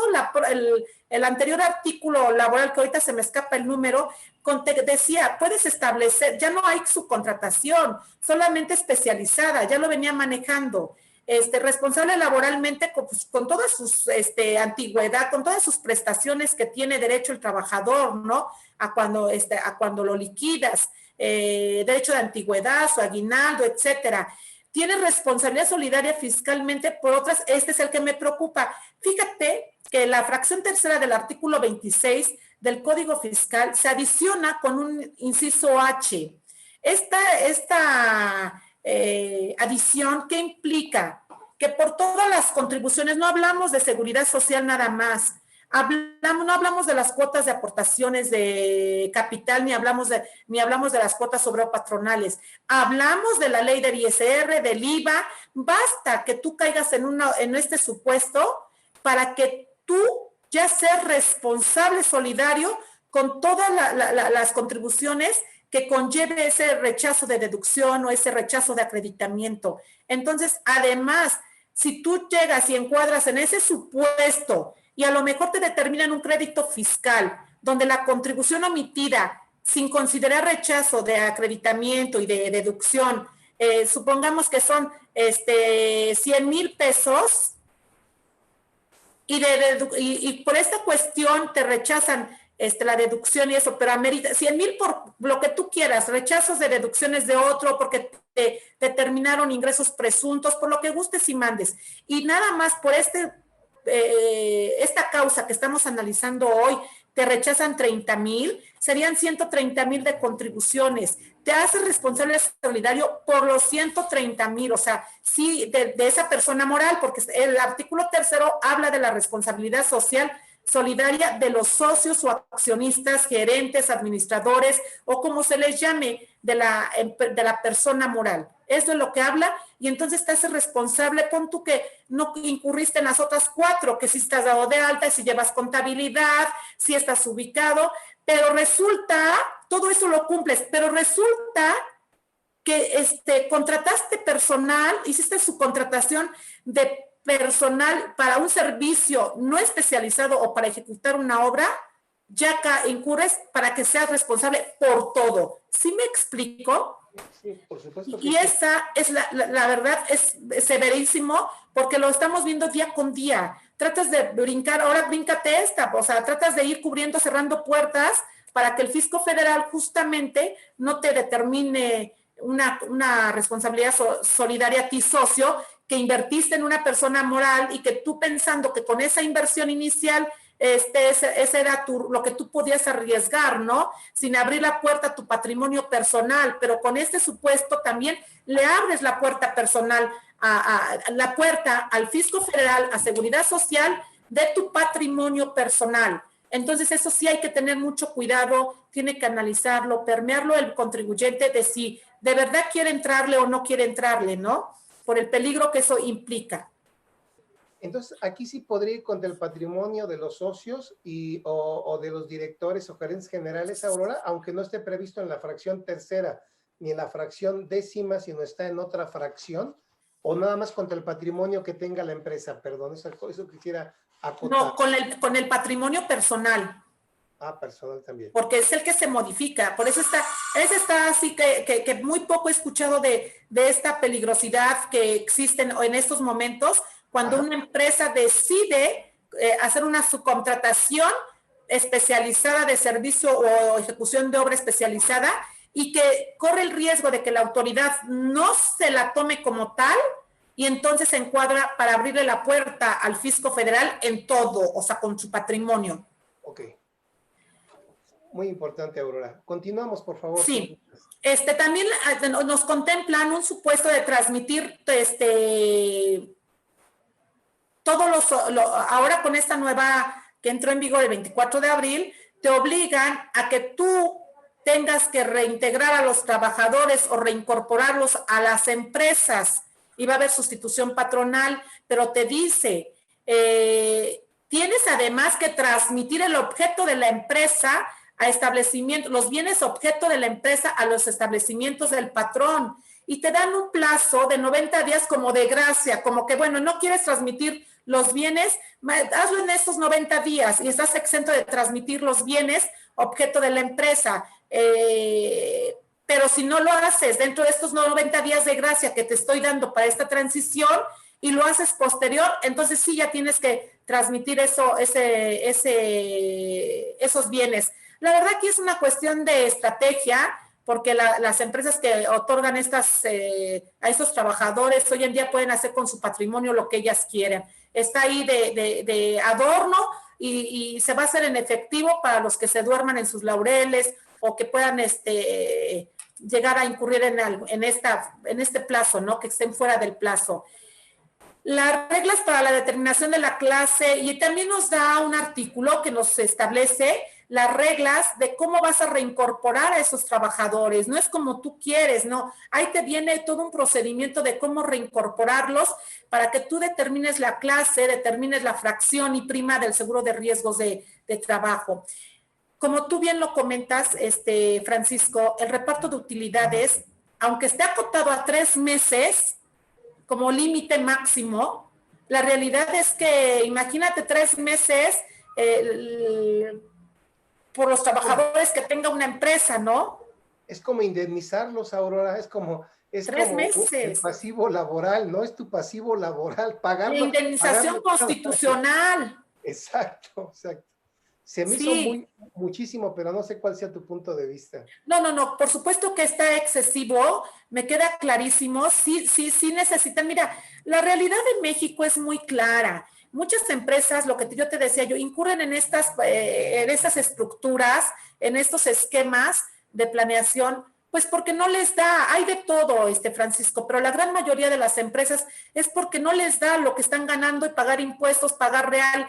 el anterior artículo laboral, que ahorita se me escapa el número, decía, puedes establecer, ya no hay subcontratación, solamente especializada, ya lo venía manejando. Responsable laboralmente con toda sus antigüedad, con todas sus prestaciones que tiene derecho el trabajador, ¿no? A cuando lo liquidas, derecho de antigüedad, su aguinaldo, etcétera. Tiene responsabilidad solidaria fiscalmente por otras, este es el que me preocupa. Fíjate que la fracción tercera del artículo 26 del Código Fiscal se adiciona con un inciso H. Esta adición, ¿qué implica? Que por todas las contribuciones, no hablamos de seguridad social nada más, no hablamos de las cuotas de aportaciones de capital, ni hablamos de las cuotas obrero-patronales, hablamos de la ley del ISR, del IVA. Basta que tú caigas en este supuesto para que tú ya seas responsable solidario con todas las contribuciones que conlleve ese rechazo de deducción o ese rechazo de acreditamiento. Entonces, además, si tú llegas y encuadras en ese supuesto y a lo mejor te determinan un crédito fiscal donde la contribución omitida sin considerar rechazo de acreditamiento y de deducción, supongamos que son 100,000 pesos y por esta cuestión te rechazan la deducción y eso, pero amerita 100,000 por lo que tú quieras, rechazos de deducciones de otro, porque te determinaron ingresos presuntos, por lo que gustes y mandes. Y nada más por esta causa que estamos analizando hoy, te rechazan 30,000, serían 130,000 de contribuciones. Te haces responsable solidario por los 130,000, o sea, sí, de esa persona moral, porque el artículo 3 habla de la responsabilidad social solidaria de los socios o accionistas, gerentes, administradores o como se les llame de la persona moral. Eso es lo que habla y entonces te haces responsable. Pon tú que no incurriste en las otras 4, que si estás dado de alta, si llevas contabilidad, si estás ubicado, pero resulta, todo eso lo cumples, pero resulta que contrataste personal, hiciste su contratación de personal para un servicio no especializado o para ejecutar una obra, ya incurres para que seas responsable por todo. ¿Sí me explico? Sí, por supuesto. Y esa es la verdad, es severísimo, porque lo estamos viendo día con día. Tratas de brincar, ahora bríncate esta, o sea, tratas de ir cubriendo, cerrando puertas para que el fisco federal justamente no te determine una responsabilidad solidaria a ti, socio, que invertiste en una persona moral y que tú pensando que con esa inversión inicial ese era lo que tú podías arriesgar, ¿no? Sin abrir la puerta a tu patrimonio personal, pero con este supuesto también le abres la puerta personal, la puerta al fisco federal, a seguridad social de tu patrimonio personal. Entonces eso sí hay que tener mucho cuidado, tiene que analizarlo, permearlo el contribuyente de si de verdad quiere entrarle o no quiere entrarle, ¿no? Por el peligro que eso implica. Entonces, aquí sí podría ir contra el patrimonio de los socios o de los directores o gerentes generales, Aurora, aunque no esté previsto en la fracción tercera ni en la fracción décima, sino está en otra fracción, o nada más contra el patrimonio que tenga la empresa. Perdón, eso quisiera acotar. No, con el patrimonio personal. Ah, personal también. Porque es el que se modifica, por eso está así que muy poco he escuchado de esta peligrosidad que existe en estos momentos, cuando una empresa decide hacer una subcontratación especializada de servicio o ejecución de obra especializada y que corre el riesgo de que la autoridad no se la tome como tal y entonces se encuadra para abrirle la puerta al fisco federal en todo, o sea, con su patrimonio. Ok. Muy importante, Aurora. Continuamos, por favor. Sí. También nos contemplan un supuesto de transmitir ahora con esta nueva que entró en vigor el 24 de abril, te obligan a que tú tengas que reintegrar a los trabajadores o reincorporarlos a las empresas. Y va a haber sustitución patronal, pero te dice, tienes además que transmitir el objeto de la empresa a establecimientos, los bienes objeto de la empresa a los establecimientos del patrón. Y te dan un plazo de 90 días como de gracia, como que, bueno, no quieres transmitir los bienes, hazlo en estos 90 días y estás exento de transmitir los bienes objeto de la empresa. Pero si no lo haces dentro de estos 90 días de gracia que te estoy dando para esta transición y lo haces posterior, entonces sí ya tienes que transmitir esos bienes. La verdad que es una cuestión de estrategia, porque las empresas que otorgan a estos trabajadores hoy en día pueden hacer con su patrimonio lo que ellas quieren. Está ahí de adorno y se va a hacer en efectivo para los que se duerman en sus laureles o que puedan llegar a incurrir en este plazo, ¿no? Que estén fuera del plazo. Las reglas para la determinación de la clase, y también nos da un artículo que nos establece las reglas de cómo vas a reincorporar a esos trabajadores. No es como tú quieres, no. Ahí te viene todo un procedimiento de cómo reincorporarlos para que tú determines la clase, determines la fracción y prima del seguro de riesgos de trabajo. Como tú bien lo comentas, Francisco, el reparto de utilidades, aunque esté acotado a 3 meses como límite máximo, la realidad es que, imagínate 3 meses, por los trabajadores que tenga una empresa, ¿no? Es como indemnizarlos, Aurora, es como 3 meses. el pasivo laboral, no es tu pasivo laboral, pagarlo. La indemnización constitucional. Exacto, exacto. Se me hizo muchísimo, pero no sé cuál sea tu punto de vista. No, por supuesto que está excesivo, me queda clarísimo, sí necesitan. Mira, la realidad de México es muy clara. Muchas empresas, lo que yo te decía, incurren en estas estructuras, en estos esquemas de planeación, pues porque no les da, hay de todo, Francisco, pero la gran mayoría de las empresas es porque no les da lo que están ganando y pagar impuestos, pagar real,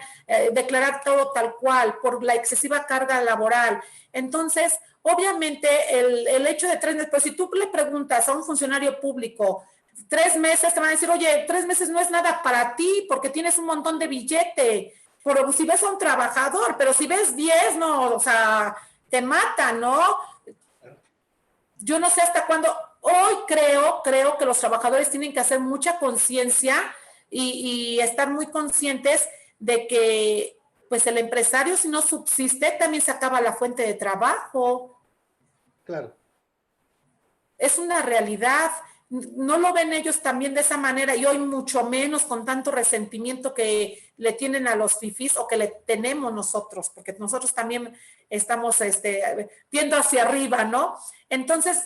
declarar todo tal cual, por la excesiva carga laboral. Entonces, obviamente, el hecho de 3 meses, pues si tú le preguntas a un funcionario público, 3 meses, te van a decir, oye, 3 meses no es nada para ti porque tienes un montón de billete. Pero si ves a un trabajador, pero si ves 10, no, o sea, te matan, ¿no? Yo no sé hasta cuándo. Hoy creo que los trabajadores tienen que hacer mucha conciencia y estar muy conscientes de que, pues, el empresario, si no subsiste, también se acaba la fuente de trabajo. Claro. Es una realidad. No lo ven ellos también de esa manera y hoy mucho menos con tanto resentimiento que le tienen a los fifís o que le tenemos nosotros, porque nosotros también estamos viendo hacia arriba, ¿no? Entonces,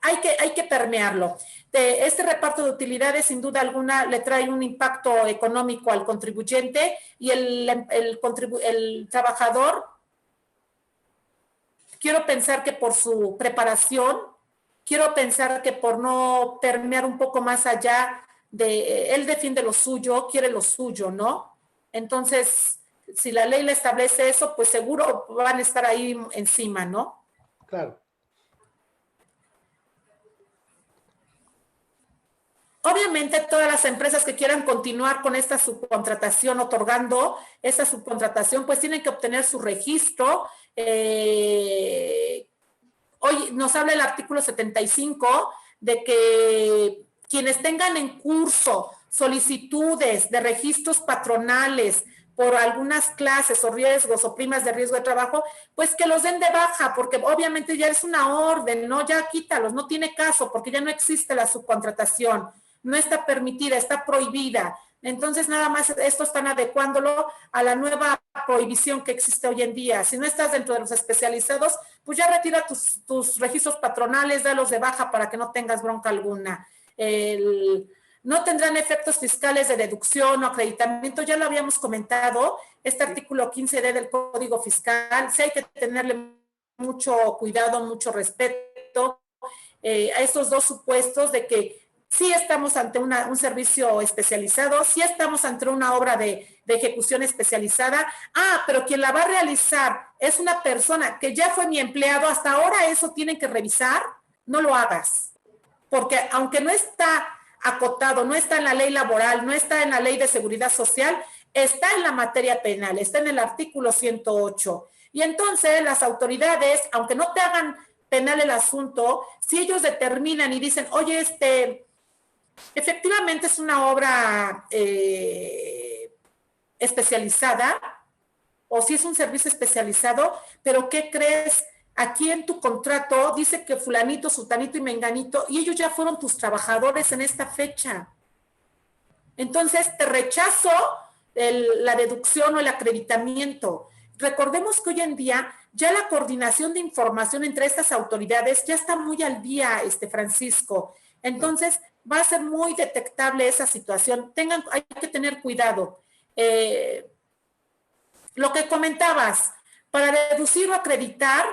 hay que permearlo. Este reparto de utilidades, sin duda alguna, le trae un impacto económico al contribuyente y el trabajador, quiero pensar que por su preparación, quiero pensar que por no permear un poco más allá él defiende lo suyo, quiere lo suyo, ¿no? Entonces, si la ley le establece eso, pues seguro van a estar ahí encima, ¿no? Claro. Obviamente, todas las empresas que quieran continuar con esta subcontratación, otorgando esa subcontratación, pues tienen que obtener su registro. Hoy nos habla el artículo 75 de que quienes tengan en curso solicitudes de registros patronales por algunas clases o riesgos o primas de riesgo de trabajo, pues que los den de baja, porque obviamente ya es una orden, ¿no? Ya quítalos, no tiene caso, porque ya no existe la subcontratación, no está permitida, está prohibida. Entonces, nada más esto están adecuándolo a la nueva prohibición que existe hoy en día. Si no estás dentro de los especializados, pues ya retira tus registros patronales, dalos de baja para que no tengas bronca alguna. No tendrán efectos fiscales de deducción o acreditamiento, ya lo habíamos comentado, este artículo 15D del Código Fiscal, sí hay que tenerle mucho cuidado, mucho respeto a estos dos supuestos de que sí estamos ante un servicio especializado, sí estamos ante una obra de ejecución especializada. Pero quien la va a realizar es una persona que ya fue mi empleado, hasta ahora eso tienen que revisar, no lo hagas. Porque aunque no está acotado, no está en la ley laboral, no está en la ley de seguridad social, está en la materia penal, está en el artículo 108. Y entonces las autoridades, aunque no te hagan penal el asunto, si ellos determinan y dicen, oye, efectivamente es una obra especializada, o si es un servicio especializado, pero ¿qué crees? Aquí en tu contrato dice que fulanito, sutanito y menganito, y ellos ya fueron tus trabajadores en esta fecha. Entonces, te rechazo la deducción o el acreditamiento. Recordemos que hoy en día ya la coordinación de información entre estas autoridades ya está muy al día, Francisco. Entonces, va a ser muy detectable esa situación. Hay que tener cuidado. Lo que comentabas, para deducir o acreditar,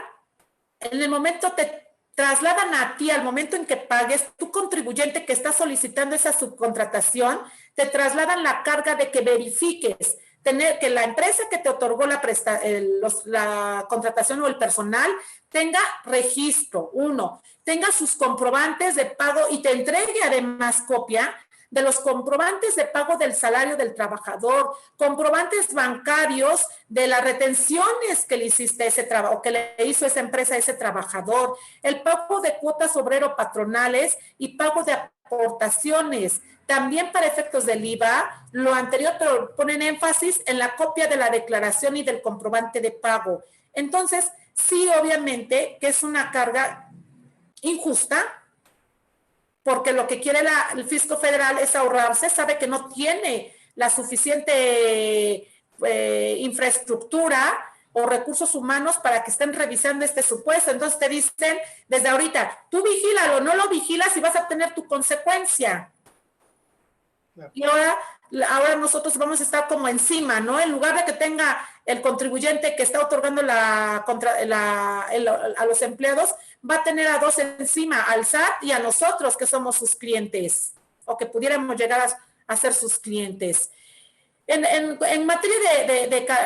en el momento te trasladan a ti, al momento en que pagues, tu contribuyente que está solicitando esa subcontratación, te trasladan la carga de que verifiques que la empresa que te otorgó la contratación o el personal tenga registro, tenga sus comprobantes de pago y te entregue además copia de los comprobantes de pago del salario del trabajador, comprobantes bancarios de las retenciones que le hiciste ese trabajo, que le hizo esa empresa a ese trabajador, el pago de cuotas obrero-patronales y pago de aportaciones. También para efectos del IVA, lo anterior, pero ponen énfasis en la copia de la declaración y del comprobante de pago. Entonces, sí, obviamente, que es una carga injusta, porque lo que quiere el fisco federal es ahorrarse, sabe que no tiene la suficiente infraestructura o recursos humanos para que estén revisando este supuesto. Entonces te dicen desde ahorita, tú vigílalo, no lo vigilas y vas a tener tu consecuencia. Y ahora nosotros vamos a estar como encima, ¿no? En lugar de que tenga el contribuyente que está otorgando a los empleados, va a tener a dos encima, al SAT y a nosotros que somos sus clientes, o que pudiéramos llegar a ser sus clientes. En materia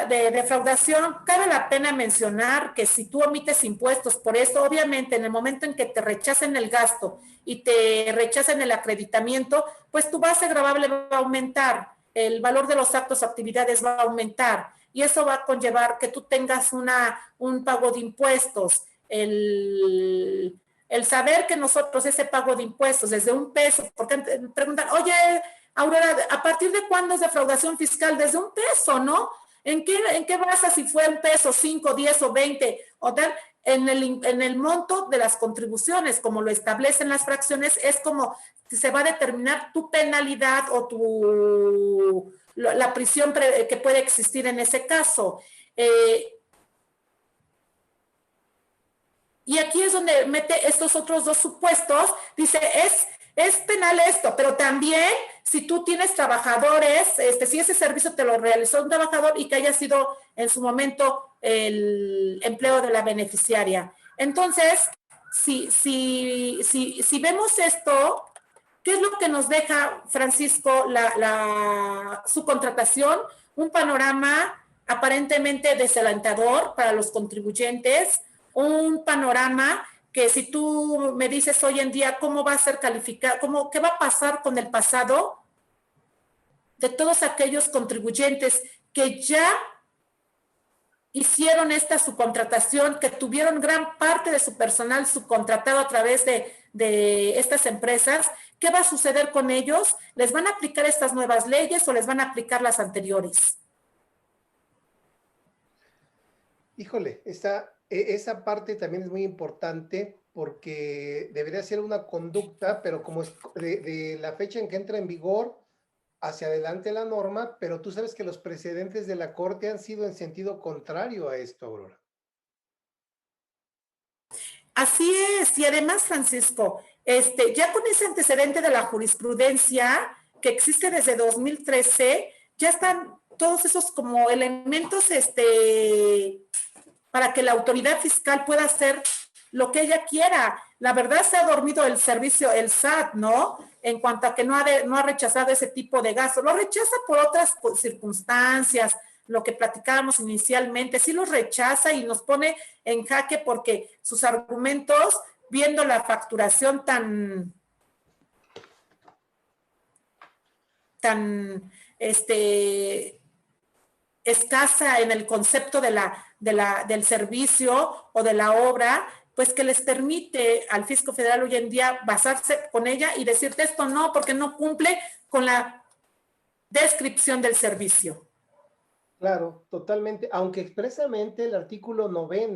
de defraudación, cabe la pena mencionar que si tú omites impuestos por esto, obviamente en el momento en que te rechacen el gasto y te rechacen el acreditamiento, pues tu base gravable va a aumentar, el valor de los actos o actividades va a aumentar y eso va a conllevar que tú tengas un pago de impuestos, el saber que nosotros ese pago de impuestos desde $1, porque preguntan, oye, Aurora, ¿a partir de cuándo es defraudación fiscal? Desde $1, ¿no? ¿En qué basa si fue $1, 5, 10 o 20 o tal? En el monto de las contribuciones, como lo establecen las fracciones, es como se va a determinar tu penalidad o la prisión que puede existir en ese caso. Y aquí es donde mete estos otros dos supuestos, dice, es penal esto, pero también si tú tienes trabajadores, si ese servicio te lo realizó un trabajador y que haya sido en su momento el empleo de la beneficiaria. Entonces, si vemos esto, ¿qué es lo que nos deja, Francisco, su contratación? Un panorama aparentemente desalentador para los contribuyentes, un panorama que si tú me dices hoy en día cómo va a ser calificado, qué va a pasar con el pasado de todos aquellos contribuyentes que ya hicieron esta subcontratación, que tuvieron gran parte de su personal subcontratado a través de estas empresas, ¿qué va a suceder con ellos? ¿Les van a aplicar estas nuevas leyes o les van a aplicar las anteriores? Híjole, esa parte también es muy importante porque debería ser una conducta, pero como es de la fecha en que entra en vigor hacia adelante la norma, pero tú sabes que los precedentes de la Corte han sido en sentido contrario a esto, Aurora. Así es, y además, Francisco, ya con ese antecedente de la jurisprudencia que existe desde 2013, ya están todos esos como elementos para que la autoridad fiscal pueda hacer lo que ella quiera. La verdad se ha dormido el servicio, el SAT, ¿no? En cuanto a que no ha rechazado ese tipo de gasto. Lo rechaza por otras circunstancias, lo que platicábamos inicialmente. Sí los rechaza y nos pone en jaque porque sus argumentos, viendo la facturación tan escasa en el concepto del servicio o de la obra, pues que les permite al fisco federal hoy en día basarse con ella y decirte esto no, porque no cumple con la descripción del servicio. Claro, totalmente, aunque expresamente el artículo 9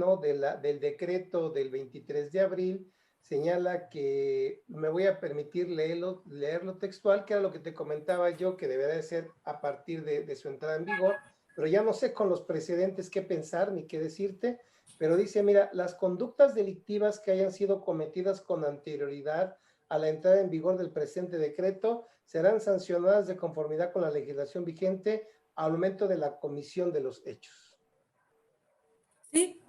del decreto del 23 de abril señala que me voy a permitir leerlo textual, que era lo que te comentaba yo, que debería de ser a partir de su entrada en vigor, pero ya no sé con los precedentes qué pensar ni qué decirte, pero dice, mira, las conductas delictivas que hayan sido cometidas con anterioridad a la entrada en vigor del presente decreto serán sancionadas de conformidad con la legislación vigente al momento de la comisión de los hechos. Sí,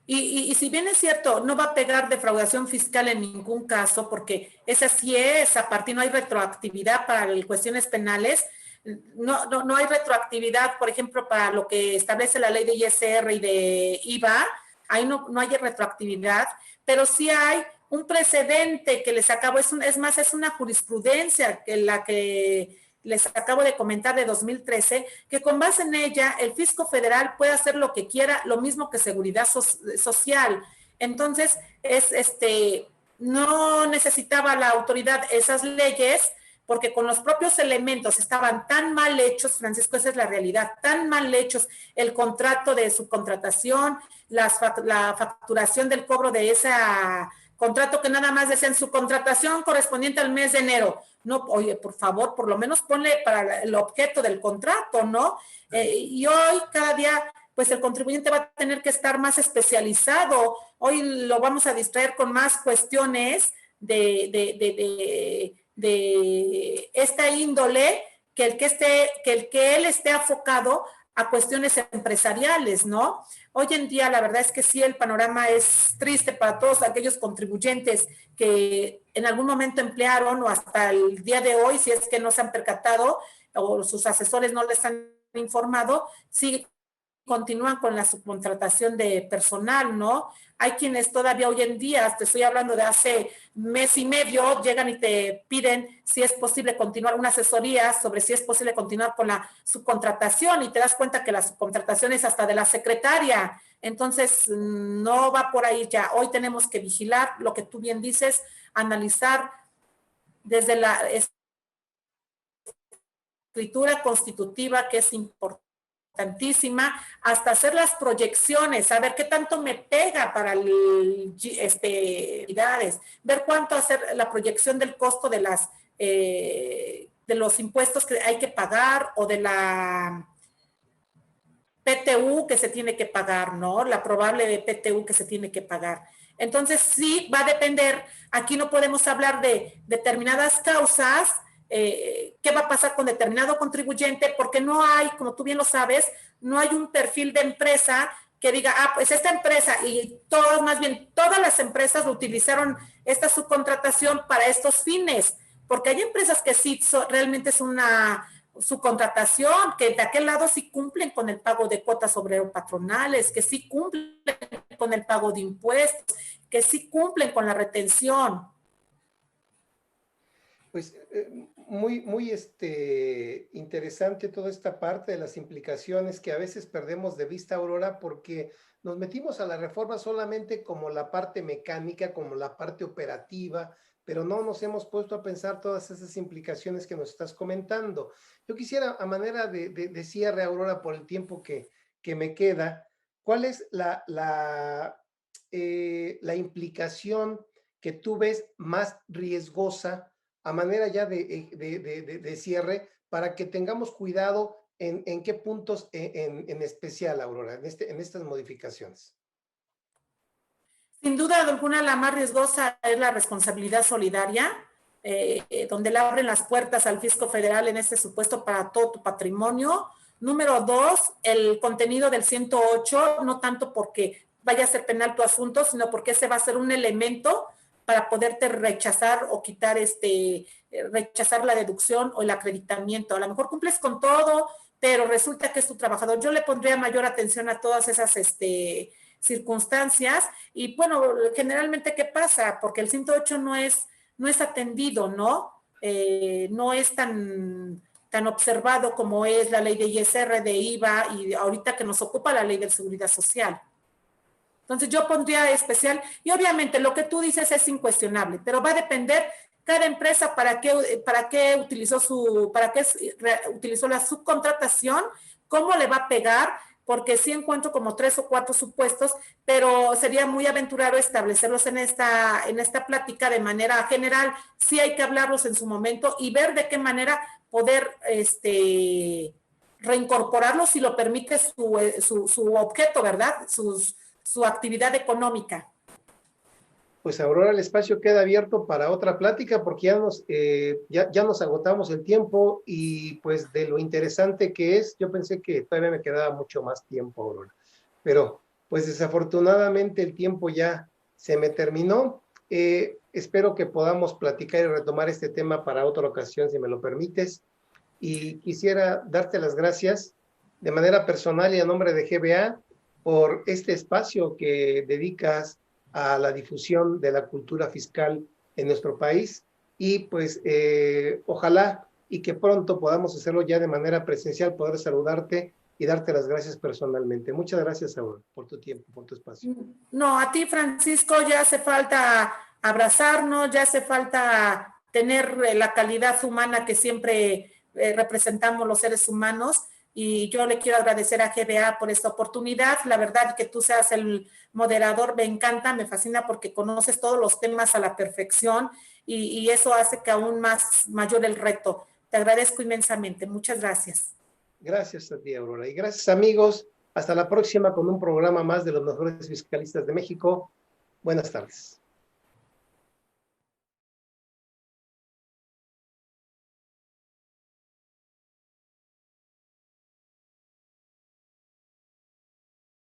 y si bien es cierto, no va a pegar defraudación fiscal en ningún caso, porque esa sí es, a partir no hay retroactividad para cuestiones penales, no hay retroactividad, por ejemplo, para lo que establece la ley de ISR y de IVA, ahí no hay retroactividad, pero sí hay un precedente que les acabo, es una jurisprudencia que la que les acabo de comentar de 2013, que con base en ella el fisco federal puede hacer lo que quiera, lo mismo que seguridad social. Entonces, no necesitaba la autoridad esas leyes porque con los propios elementos estaban tan mal hechos, Francisco, esa es la realidad, tan mal hechos el contrato de subcontratación, la facturación del cobro de esa contrato que nada más decían subcontratación correspondiente al mes de enero. No, oye, por favor, por lo menos ponle para el objeto del contrato, ¿no? Y hoy, cada día, pues el contribuyente va a tener que estar más especializado. Hoy lo vamos a distraer con más cuestiones de esta índole que el que él esté afocado a cuestiones empresariales, ¿no? Hoy en día, la verdad es que sí, el panorama es triste para todos aquellos contribuyentes que en algún momento emplearon o hasta el día de hoy, si es que no se han percatado o sus asesores no les han informado, sí continúan con la subcontratación de personal, ¿no? Hay quienes todavía hoy en día, te estoy hablando de hace mes y medio, llegan y te piden si es posible continuar una asesoría sobre si es posible continuar con la subcontratación y te das cuenta que la subcontratación es hasta de la secretaria. Entonces, no va por ahí ya. Hoy tenemos que vigilar lo que tú bien dices, analizar desde la escritura constitutiva, que es importantísima, hasta hacer las proyecciones, a ver qué tanto me pega para ver cuánto hacer la proyección del costo de las de los impuestos que hay que pagar o de la PTU que se tiene que pagar, ¿no? La probable de PTU que se tiene que pagar. Entonces, sí, va a depender, aquí no podemos hablar de determinadas causas, qué va a pasar con determinado contribuyente, porque no hay, como tú bien lo sabes, no hay un perfil de empresa que diga, pues esta empresa y todas, más bien todas las empresas utilizaron esta subcontratación para estos fines, porque hay empresas que sí realmente es una subcontratación, que de aquel lado sí cumplen con el pago de cuotas obrero patronales, que sí cumplen con el pago de impuestos, que sí cumplen con la retención. Pues muy interesante toda esta parte de las implicaciones que a veces perdemos de vista, Aurora, porque nos metimos a la reforma solamente como la parte mecánica, como la parte operativa, pero no nos hemos puesto a pensar todas esas implicaciones que nos estás comentando. Yo quisiera, a manera de cierre, Aurora, por el tiempo que me queda, ¿cuál es la implicación que tú ves más riesgosa a manera ya de cierre, para que tengamos cuidado en qué puntos en especial, Aurora, en estas modificaciones? Sin duda alguna, la más riesgosa es la responsabilidad solidaria, donde le abren las puertas al fisco federal en este supuesto para todo tu patrimonio. Número 2, el contenido del 108, no tanto porque vaya a ser penal tu asunto, sino porque ese va a ser un elemento para poderte rechazar o quitar rechazar la deducción o el acreditamiento. A lo mejor cumples con todo, pero resulta que es tu trabajador. Yo le pondría mayor atención a todas esas circunstancias. Y bueno, generalmente, ¿qué pasa? Porque el 108 no es atendido, ¿no? No es tan observado como es la ley de ISR, de IVA y ahorita que nos ocupa la ley de seguridad social. Entonces yo pondría especial, y obviamente lo que tú dices es incuestionable, pero va a depender cada empresa para qué utilizó la subcontratación, cómo le va a pegar, porque sí encuentro como 3 o 4 supuestos, pero sería muy aventurado establecerlos en esta plática de manera general. Sí hay que hablarlos en su momento y ver de qué manera poder reincorporarlos si lo permite su objeto, ¿verdad? Su actividad económica. Pues Aurora, el espacio queda abierto para otra plática porque ya nos agotamos el tiempo y pues de lo interesante que es, yo pensé que todavía me quedaba mucho más tiempo, Aurora. Pero pues desafortunadamente el tiempo ya se me terminó. Espero que podamos platicar y retomar este tema para otra ocasión, si me lo permites. Y quisiera darte las gracias de manera personal y a nombre de GBA por este espacio que dedicas a la difusión de la cultura fiscal en nuestro país y pues ojalá y que pronto podamos hacerlo ya de manera presencial, poder saludarte y darte las gracias personalmente. Muchas gracias, Aurora, por tu tiempo, por tu espacio. No, a ti, Francisco, ya hace falta abrazarnos, ya hace falta tener la calidad humana que siempre representamos los seres humanos. Y yo le quiero agradecer a GBA por esta oportunidad. La verdad que tú seas el moderador me encanta, me fascina porque conoces todos los temas a la perfección y eso hace que aún más mayor el reto. Te agradezco inmensamente. Muchas gracias. Gracias a ti, Aurora. Y gracias, amigos. Hasta la próxima con un programa más de los mejores fiscalistas de México. Buenas tardes.